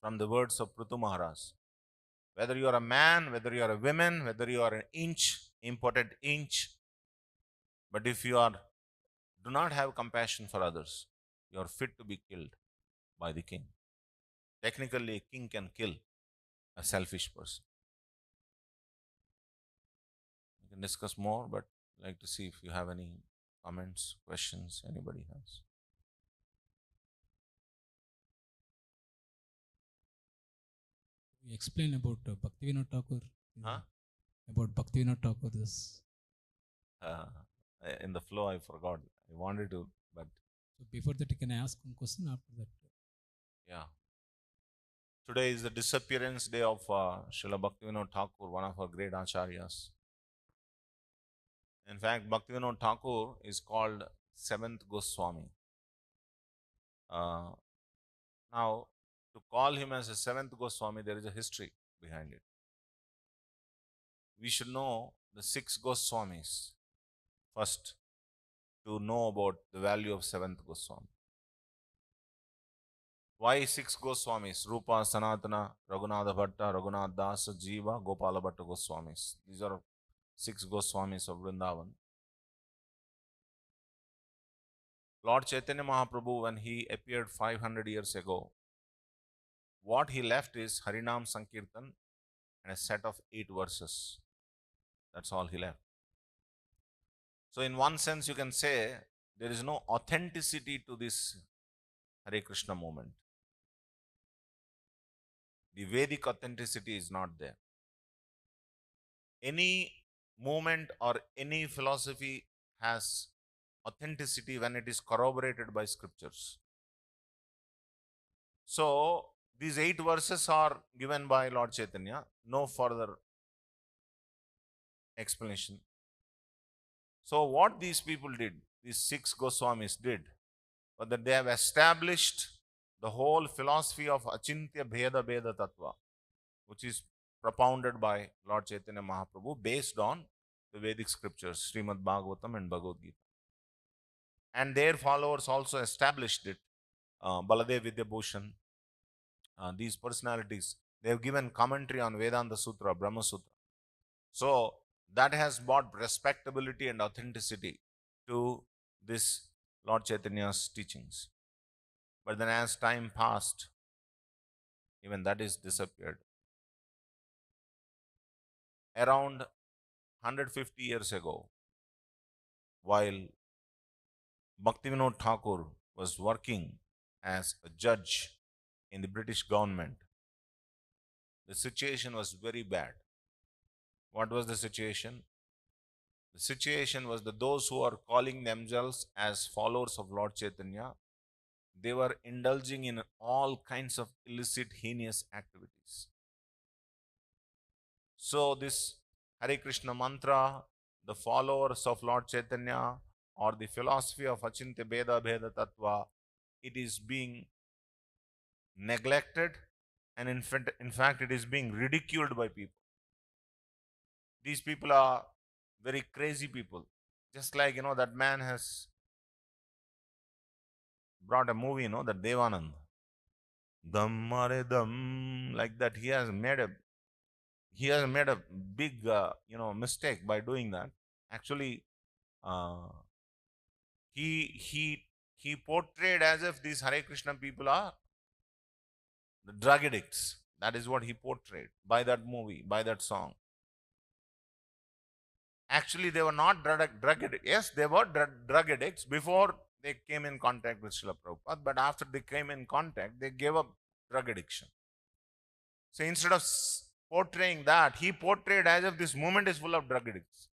from the words of Prithu Maharaj. Whether you are a man, whether you are a woman, whether you are an inch, imported inch, but if you do not have compassion for others, you are fit to be killed by the king. Technically, a king can kill a selfish person. We can discuss more, but I'd like to see if you have any comments, questions, anybody has. You explain about Bhaktivinoda Thakur. Huh? About Bhaktivinoda Thakur, this uh, in the flow I forgot. I wanted to, but So before that, you can ask one question. After that, yeah. Today is the disappearance day of Srila Bhaktivinoda Thakur, one of our great acharyas. In fact, Bhaktivinoda Thakur is called seventh Goswami. Uh, now, to call him as a seventh Goswami, there is a history behind it. We should know the six Goswamis first to know about the value of seventh Goswami. Why six Goswamis? Rupa, Sanatana, Raghunatha Bhatta, Raghunath Dasa, Jiva, Gopala Bhatta Goswamis. These are six Goswamis of Vrindavan. Lord Chaitanya Mahaprabhu, when he appeared 500 years ago, what he left is Harinam Sankirtan and a set of 8 verses. That's all he left. So, in one sense, you can say there is no authenticity to this Hare Krishna movement. The Vedic authenticity is not there. Any movement or any philosophy has authenticity when it is corroborated by scriptures. So, these 8 verses are given by Lord Chaitanya, no further explanation. So, what these people did, these six Goswamis did, was that they have established the whole philosophy of Achintya Bheda Bheda Tattva, which is propounded by Lord Chaitanya Mahaprabhu based on the Vedic scriptures, Srimad Bhagavatam and Bhagavad Gita. And their followers also established it. Baladev Vidyabhushan, these personalities, they have given commentary on Vedanta Sutra, Brahma Sutra. So that has brought respectability and authenticity to this Lord Chaitanya's teachings. But then as time passed, even that is disappeared. Around 150 years ago, while Bhaktivinoda Thakur was working as a judge in the British government, the situation was very bad. What was the situation? The situation was that those who are calling themselves as followers of Lord Chaitanya, they were indulging in all kinds of illicit, heinous activities. So, this Hare Krishna mantra, the followers of Lord Chaitanya, or the philosophy of Achintya Bheda Bheda Tattva, it is being neglected, and in fact, it is being ridiculed by people. These people are very crazy people. Just like, that man has brought a movie, that Devanand. Dam mare dam, like that. He has made a big, mistake by doing that. Actually, uh, he portrayed as if these Hare Krishna people are the drug addicts. That is what he portrayed by that movie, by that song. Actually, they were not drug addicts. Yes, they were drug addicts before they came in contact with Srila Prabhupada, but after they came in contact, they gave up drug addiction. So instead of portraying that, he portrayed as if this movement is full of drug addicts.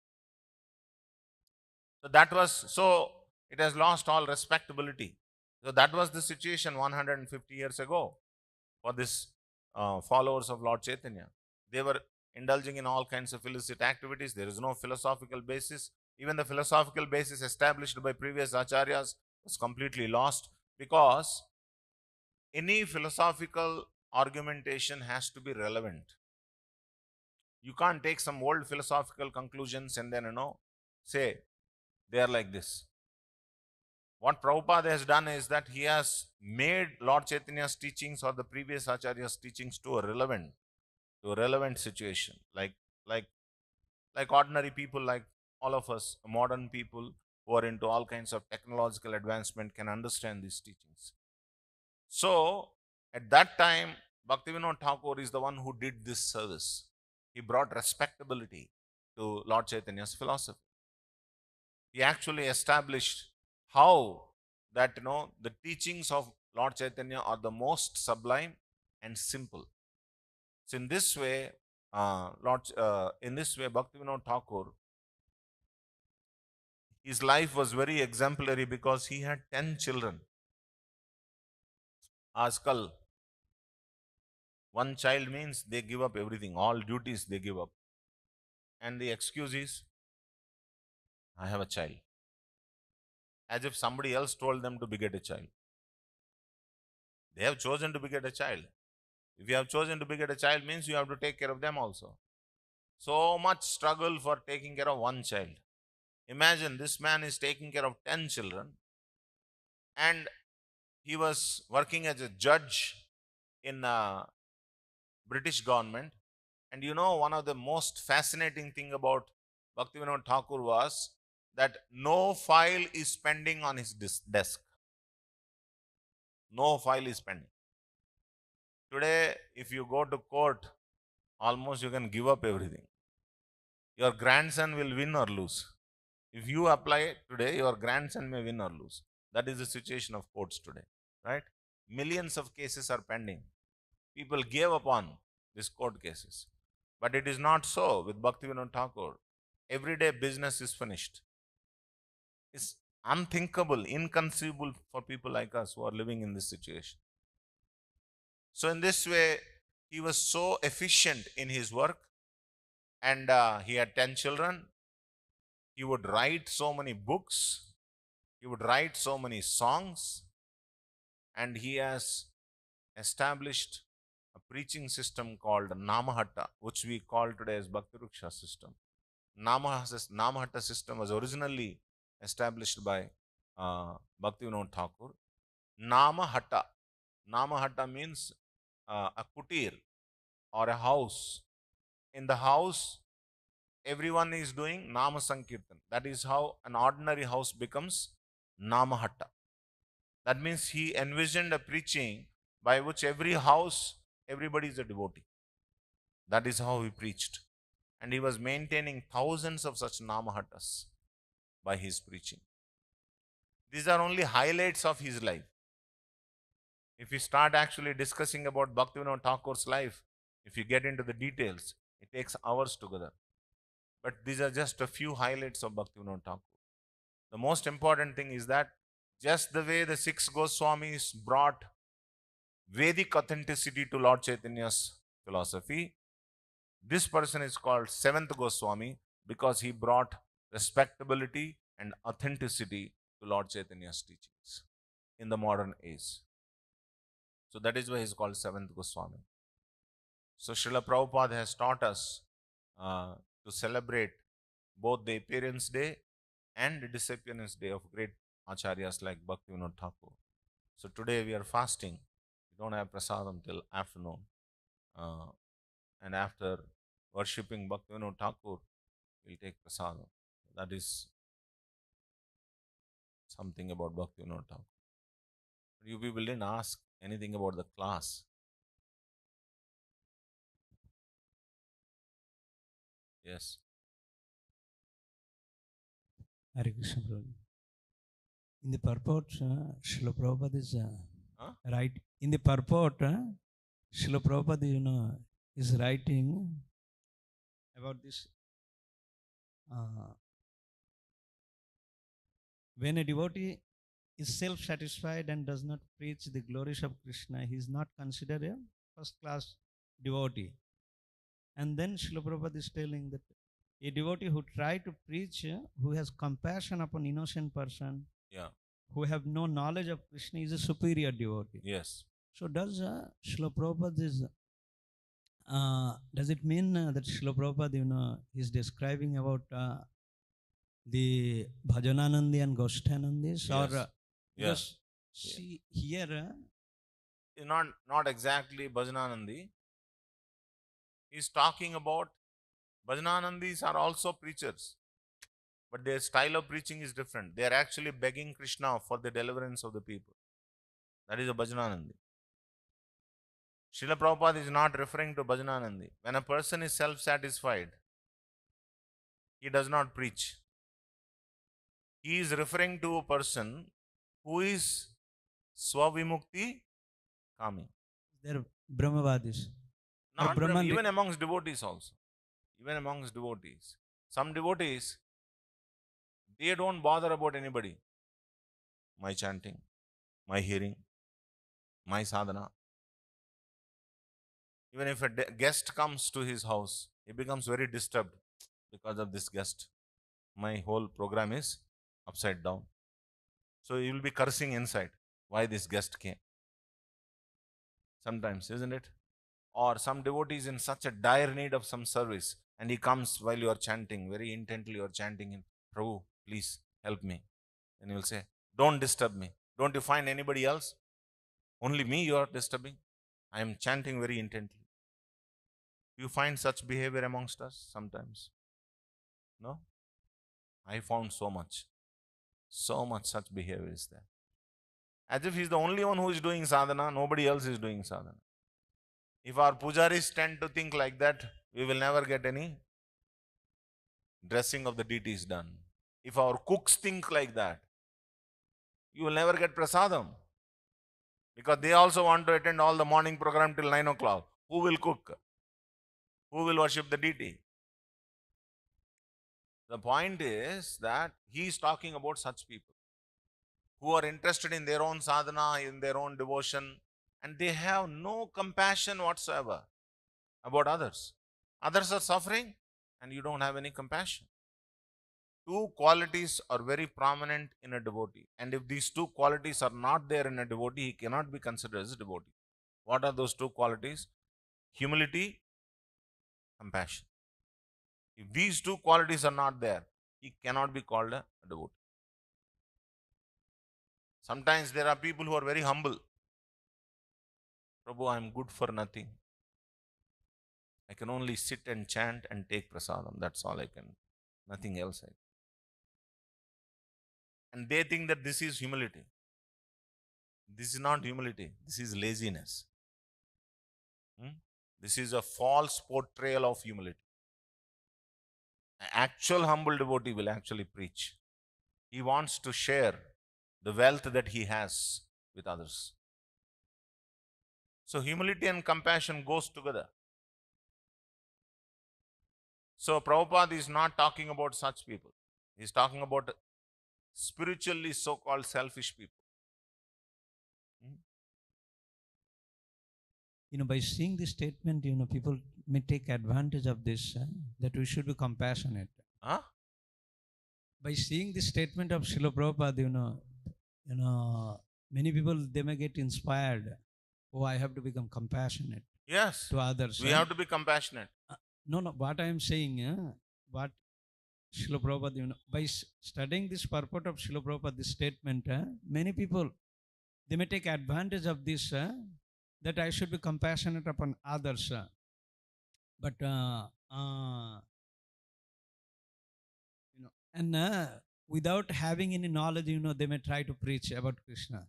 So it has lost all respectability. So that was the situation 150 years ago for this followers of Lord Chaitanya. They were indulging in all kinds of illicit activities. There is no philosophical basis. Even the philosophical basis established by previous acharyas was completely lost, because any philosophical argumentation has to be relevant. You can't take some old philosophical conclusions and then, say they are like this. What Prabhupada has done is that he has made Lord Chaitanya's teachings or the previous Acharya's teachings to a relevant situation. Like ordinary people, like all of us, modern people who are into all kinds of technological advancement, can understand these teachings. So at that time, Bhaktivinoda Thakur is the one who did this service. He brought respectability to Lord Chaitanya's philosophy. He actually established how that, the teachings of Lord Chaitanya are the most sublime and simple. So in this way, Bhaktivinoda Thakur His life was very exemplary because he had 10 children. Aajkal, one child means they give up everything, all duties they give up. And the excuse is, I have a child. As if somebody else told them to beget a child. They have chosen to beget a child. If you have chosen to beget a child, means you have to take care of them also. So much struggle for taking care of one child. Imagine this man is taking care of 10 children, and he was working as a judge in British government. And you know, one of the most fascinating thing about Bhaktivinoda Thakur was that no file is pending on his desk. No file is pending. Today, if you go to court, almost you can give up everything. Your grandson will win or lose. If you apply today, your grandson may win or lose. That is the situation of courts today, right? Millions of cases are pending. People gave up on these court cases. But it is not so with Bhaktivinoda Thakur. Everyday business is finished. It's unthinkable, inconceivable for people like us who are living in this situation. So in this way, he was so efficient in his work, and he had 10 children. He would write so many books. He would write so many songs, and he has established a preaching system called Namahatta, which we call today as Bhakti Ruksha system. Namahatta system was originally established by Bhaktivinoda Thakur. Namahatta. Namahatta means a kutir or a house. In the house, everyone is doing Nama Sankirtan. That is how an ordinary house becomes Namahatta. That means he envisioned a preaching by which every house, everybody is a devotee. That is how he preached. And he was maintaining thousands of such Namahattas by his preaching. These are only highlights of his life. If we start actually discussing about Bhaktivinoda Thakur's life, if you get into the details, it takes hours together. But these are just a few highlights of Bhaktivinoda Thakur. The most important thing is that just the way the 6 Goswamis brought Vedic authenticity to Lord Chaitanya's philosophy, this person is called 7th Goswami because he brought respectability and authenticity to Lord Chaitanya's teachings in the modern age. So that is why he is called 7th Goswami. So Srila Prabhupada has taught us to celebrate both the appearance day and the disappearance day of great acharyas like Bhaktivinoda Thakur. So today we are fasting. We don't have prasadam till afternoon. And after worshipping Bhaktivinoda Thakur, we'll take prasadam. That is something about Bhaktivinoda Thakur. You people didn't ask anything about the class. Yes. Hare Krishna, Prabhu. In the purport, Srila Prabhupada is right. In the purport, Srila Prabhupada, is writing about this. When a devotee is self-satisfied and does not preach the glories of Krishna, he is not considered a first-class devotee. And then Srila Prabhupada is telling that a devotee who try to preach, who has compassion upon innocent person, who have no knowledge of Krishna, is a superior devotee. Yes. So does Srila Prabhupada does it mean that Srila Prabhupada, is describing about the Bhajananandi and Goshthanandis? Yes. Or Yes. see here, not exactly Bhajananandi. He's talking about Bhajananandis are also preachers, but their style of preaching is different. They are actually begging Krishna for the deliverance of the people. That is a Bhajananandi. Srila Prabhupada is not referring to Bhajananandi. When a person is self-satisfied, he does not preach. He is referring to a person who is Swavimukti Kami. they're Brahmavadis. Not Brahma, even amongst devotees also. Even amongst devotees. Some devotees, They don't bother about anybody. My chanting, my hearing, my sadhana. Even if a guest comes to his house, he becomes very disturbed because of this guest. My whole program is upside down. So he will be cursing inside why this guest came. Sometimes, isn't it? Or some devotee is in such a dire need of some service and he comes while you are chanting, very intently you are chanting in, Prabhu, please help me. And you will say, don't disturb me. Don't you find anybody else? Only me you are disturbing. I am chanting very intently. You find such behavior amongst us sometimes? No? I found so much such behavior is there. As if he's the only one who is doing sadhana, nobody else is doing sadhana. If our pujaris tend to think like that, we will never get any dressing of the deities done. If our cooks think like that, you will never get prasadam. Because they also want to attend all the morning program till 9 o'clock. Who will cook? Who will worship the deity? The point is that he is talking about such people who are interested in their own sadhana, in their own devotion, and they have no compassion whatsoever about others. Others are suffering and you don't have any compassion. Two qualities are very prominent in a devotee. And if these two qualities are not there in a devotee, he cannot be considered as a devotee. What are those two qualities? Humility, compassion. If these two qualities are not there, he cannot be called a devotee. Sometimes there are people who are very humble. Prabhu, I am good for nothing. I can only sit and chant and take prasadam. That's all I can. Nothing else. And they think that this is humility. This is not humility. This is laziness. This is a false portrayal of humility. An actual humble devotee will actually preach. He wants to share the wealth that he has with others. So humility and compassion goes together. So Prabhupada is not talking about such people. He is talking about spiritually so-called selfish people. By seeing this statement, people may take advantage of this, that we should be compassionate. Huh? By seeing this statement of Srila Prabhupada, many people, they may get inspired. Oh, I have to become compassionate. Yes. To others. We have to be compassionate. No, what I am saying, what Srila Prabhupada, by studying this purport of Srila Prabhupada, this statement, many people, they may take advantage of this, that I should be compassionate upon others. But, and without having any knowledge, they may try to preach about Krishna.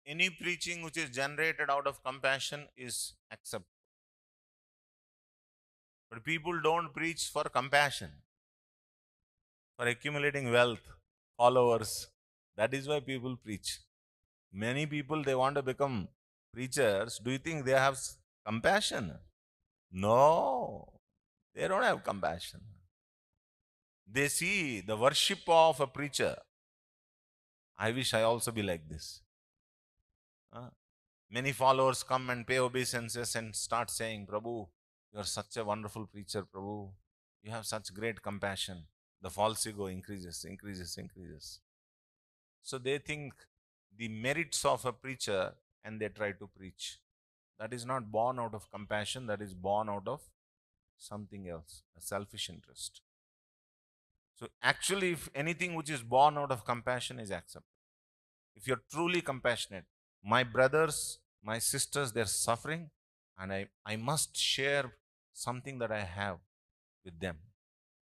Any preaching which is generated out of compassion is acceptable. But people don't preach for compassion, for accumulating wealth, followers. That is why people preach. Many people, they want to become preachers. Do you think they have compassion? No, they don't have compassion. They see the worship of a preacher. I wish I also be like this. Many followers come and pay obeisances and start saying, Prabhu, you are such a wonderful preacher, Prabhu. You have such great compassion. The false ego increases. So they think the merits of a preacher and they try to preach. That is not born out of compassion, that is born out of something else, a selfish interest. So actually, if anything which is born out of compassion is accepted. If you're truly compassionate, my brothers, my sisters, they're suffering, and I must share something that I have with them.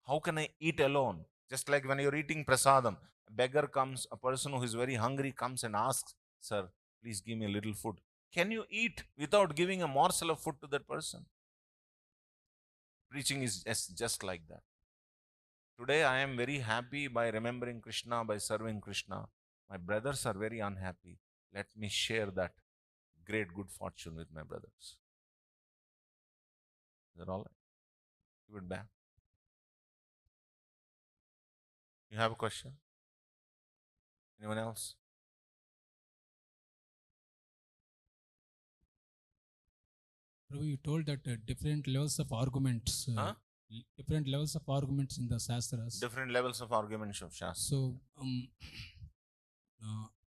How can I eat alone? Just like when you're eating prasadam, a beggar comes, a person who is very hungry comes and asks, Sir, please give me a little food. Can you eat without giving a morsel of food to that person? Preaching is just like that. Today I am very happy by remembering Krishna, by serving Krishna. My brothers are very unhappy. Let me share that great good fortune with my brothers. Is that all right? Give it back. You have a question? Anyone else? Prabhu, you told that different levels of arguments, Huh? different levels of arguments in the Shastras. Different levels of arguments of Shastra. So,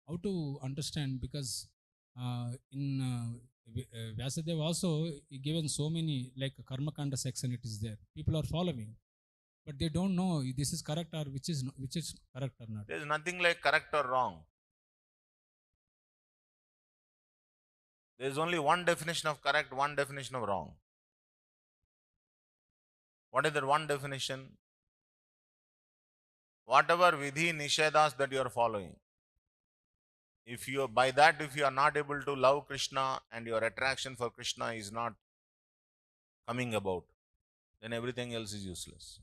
how to understand? Because in Vyasadeva also he given so many, like Karma Kanda section, it is there. People are following, but they don't know this is correct or which is correct or not. There is nothing like correct or wrong. There is only one definition of correct, one definition of wrong. What is that one definition? Whatever vidhi nishedas that you are following, if you by that if you are not able to love Krishna and your attraction for Krishna is not coming about, then everything else is useless.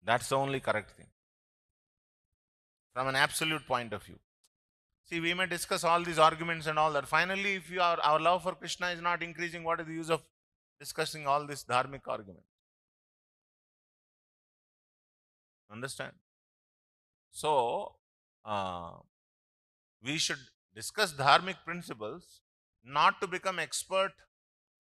That's the only correct thing from an absolute point of view. See, we may discuss all these arguments and all that. Finally, if our love for Krishna is not increasing, what is the use of discussing all this dharmic argument? Understand? So, we should discuss dharmic principles not to become expert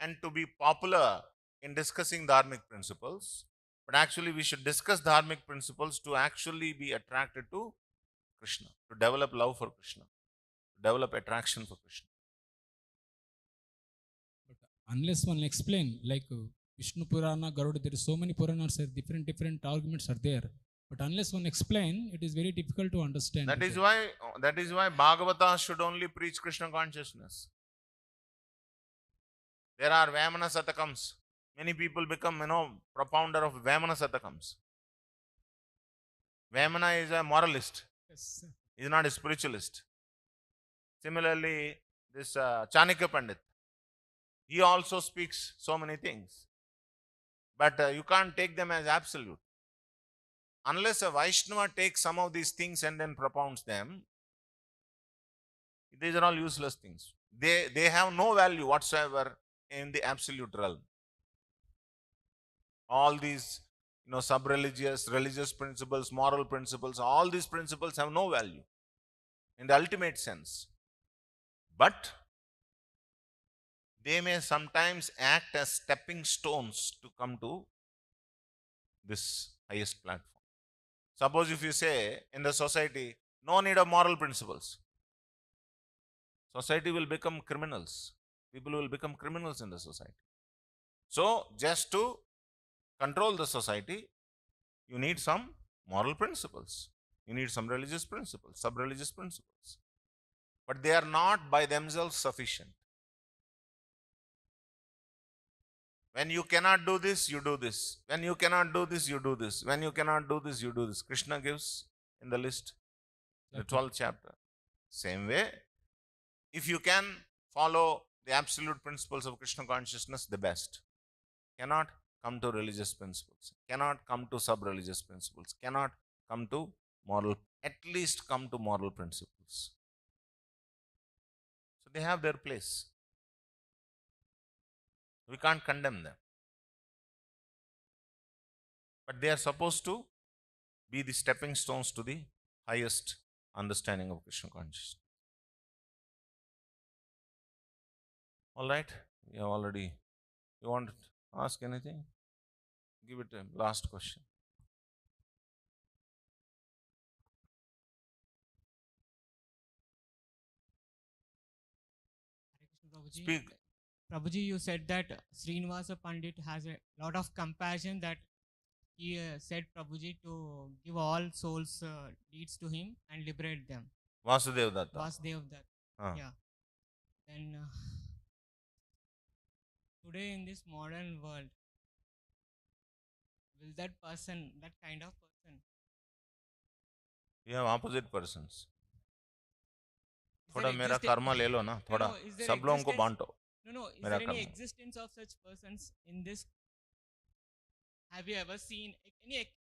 and to be popular in discussing dharmic principles, but actually we should discuss dharmic principles to actually be attracted to Krishna, to develop love for Krishna, to develop attraction for Krishna. But unless one explain, like Vishnu Purana, Garuda, there is so many Puranas, different arguments are there. But unless one explain, it is very difficult to understand. That is why Bhagavata should only preach Krishna consciousness. There are Vamana Satakams. Many people become, propounder of Vamana Satakams. Vamana is a moralist. Yes, He is not a spiritualist. Similarly, this Chanakya Pandit, he also speaks so many things. But you can't take them as absolute. Unless a Vaishnava takes some of these things and then propounds them, these are all useless things. They have no value whatsoever in the absolute realm. All these, sub-religious, religious principles, moral principles, all these principles have no value in the ultimate sense. But they may sometimes act as stepping stones to come to this highest platform. Suppose if you say in the society, no need of moral principles, society will become criminals. People will become criminals in the society. So, just to control the society, you need some moral principles. You need some religious principles, sub-religious principles. But they are not by themselves sufficient. When you cannot do this, you do this. When you cannot do this, you do this. When you cannot do this, you do this. Krishna gives in the list, the 12th chapter. Same way, if you can follow the absolute principles of Krishna consciousness, the best. Cannot come to religious principles. Cannot come to sub-religious principles. Cannot come to moral, at least come to moral principles. So they have their place. We can't condemn them. But they are supposed to be the stepping stones to the highest understanding of Krishna consciousness. All right, we have already. You want to ask anything? Give it a last question. Prabhuji, Speak. Prabhuji, you said that Srinivasa Pandit has a lot of compassion that he said Prabhuji to give all souls deeds to him and liberate them. Vasudev Datta. Vasudev Datta. Ah. Yeah. Then today in this modern world, will that person, that kind of person, You have opposite persons. is थोड़ा there मेरा existen- कर्म ले लो ना, थोड़ा No, is there सब लोगों को existence- बांटो. No, is मेरा there any कर्म. existence of such persons in this? Have you ever seen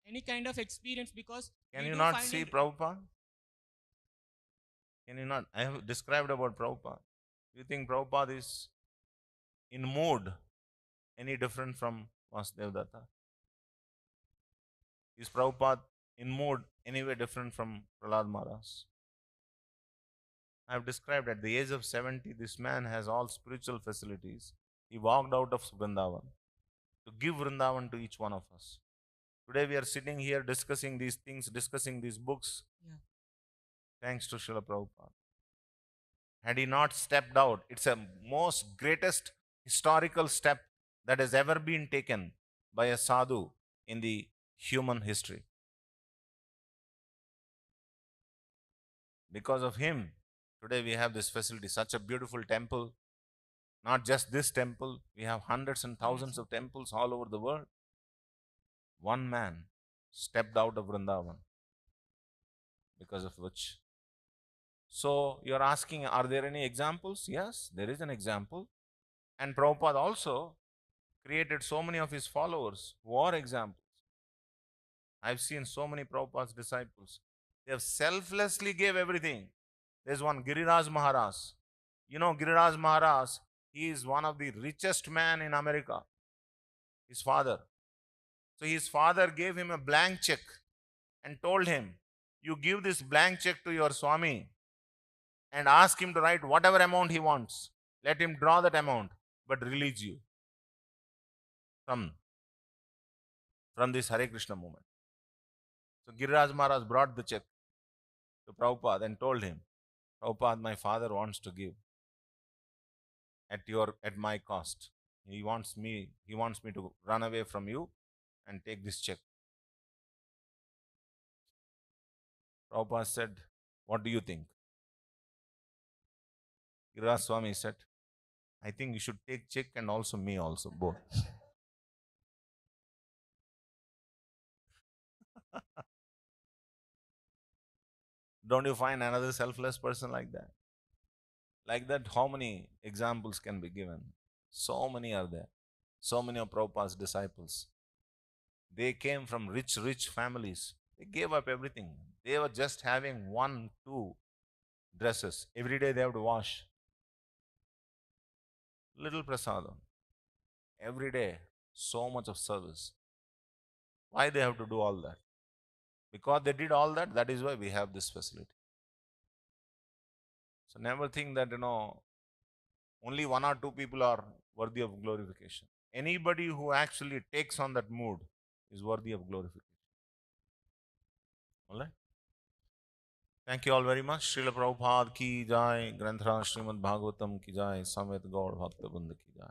any kind of experience? Because Can we you do not find see it- Prabhupada? Can you not? I have described about Prabhupada. Do you think Prabhupada is in mood any different from Vasudev Datta? Is Prabhupada in mood anyway different from Prahlad Maharaj? I have described at the age of 70, this man has all spiritual facilities. He walked out of Vrindavan to give Vrindavan to each one of us. Today we are sitting here discussing these things, discussing these books, Yeah. thanks to Srila Prabhupada. Had he not stepped out, it's a most greatest historical step that has ever been taken by a sadhu in the human history. Because of him, today we have this facility, such a beautiful temple. Not just this temple, we have hundreds and thousands of temples all over the world. One man stepped out of Vrindavan, because of which. So you're asking, are there any examples? Yes, there is an example. And Prabhupada also created so many of his followers who are examples. I've seen so many Prabhupada's disciples. They have selflessly gave everything. There's one Giriraj Maharaj. You know Giriraj Maharaj, he is one of the richest man in America. His father. So his father gave him a blank check and told him, you give this blank check to your Swami and ask him to write whatever amount he wants. Let him draw that amount, but release you from this Hare Krishna movement. So Giriraj Maharaj brought the check to Prabhupada and told him, Prabhupada, my father wants to give at my cost. He wants me to run away from you and take this check. Prabhupada said, what do you think? Giriraj Swami said, I think you should take check and also me also, both. Don't you find another selfless person like that? Like that, how many examples can be given? So many are there. So many of Prabhupada's disciples. They came from rich families. They gave up everything. They were just having 1-2 dresses. Every day they have to wash. Little prasadam. Every day, so much of service. Why they have to do all that? Because they did all that, that is why we have this facility. So never think that, only 1 or 2 people are worthy of glorification. Anybody who actually takes on that mood is worthy of glorification. Alright? Thank you all very much. Srila Prabhupada ki jai, Granthra Srimad Bhagavatam ki jai, Samet Gaur Bhakta Bunda ki jai.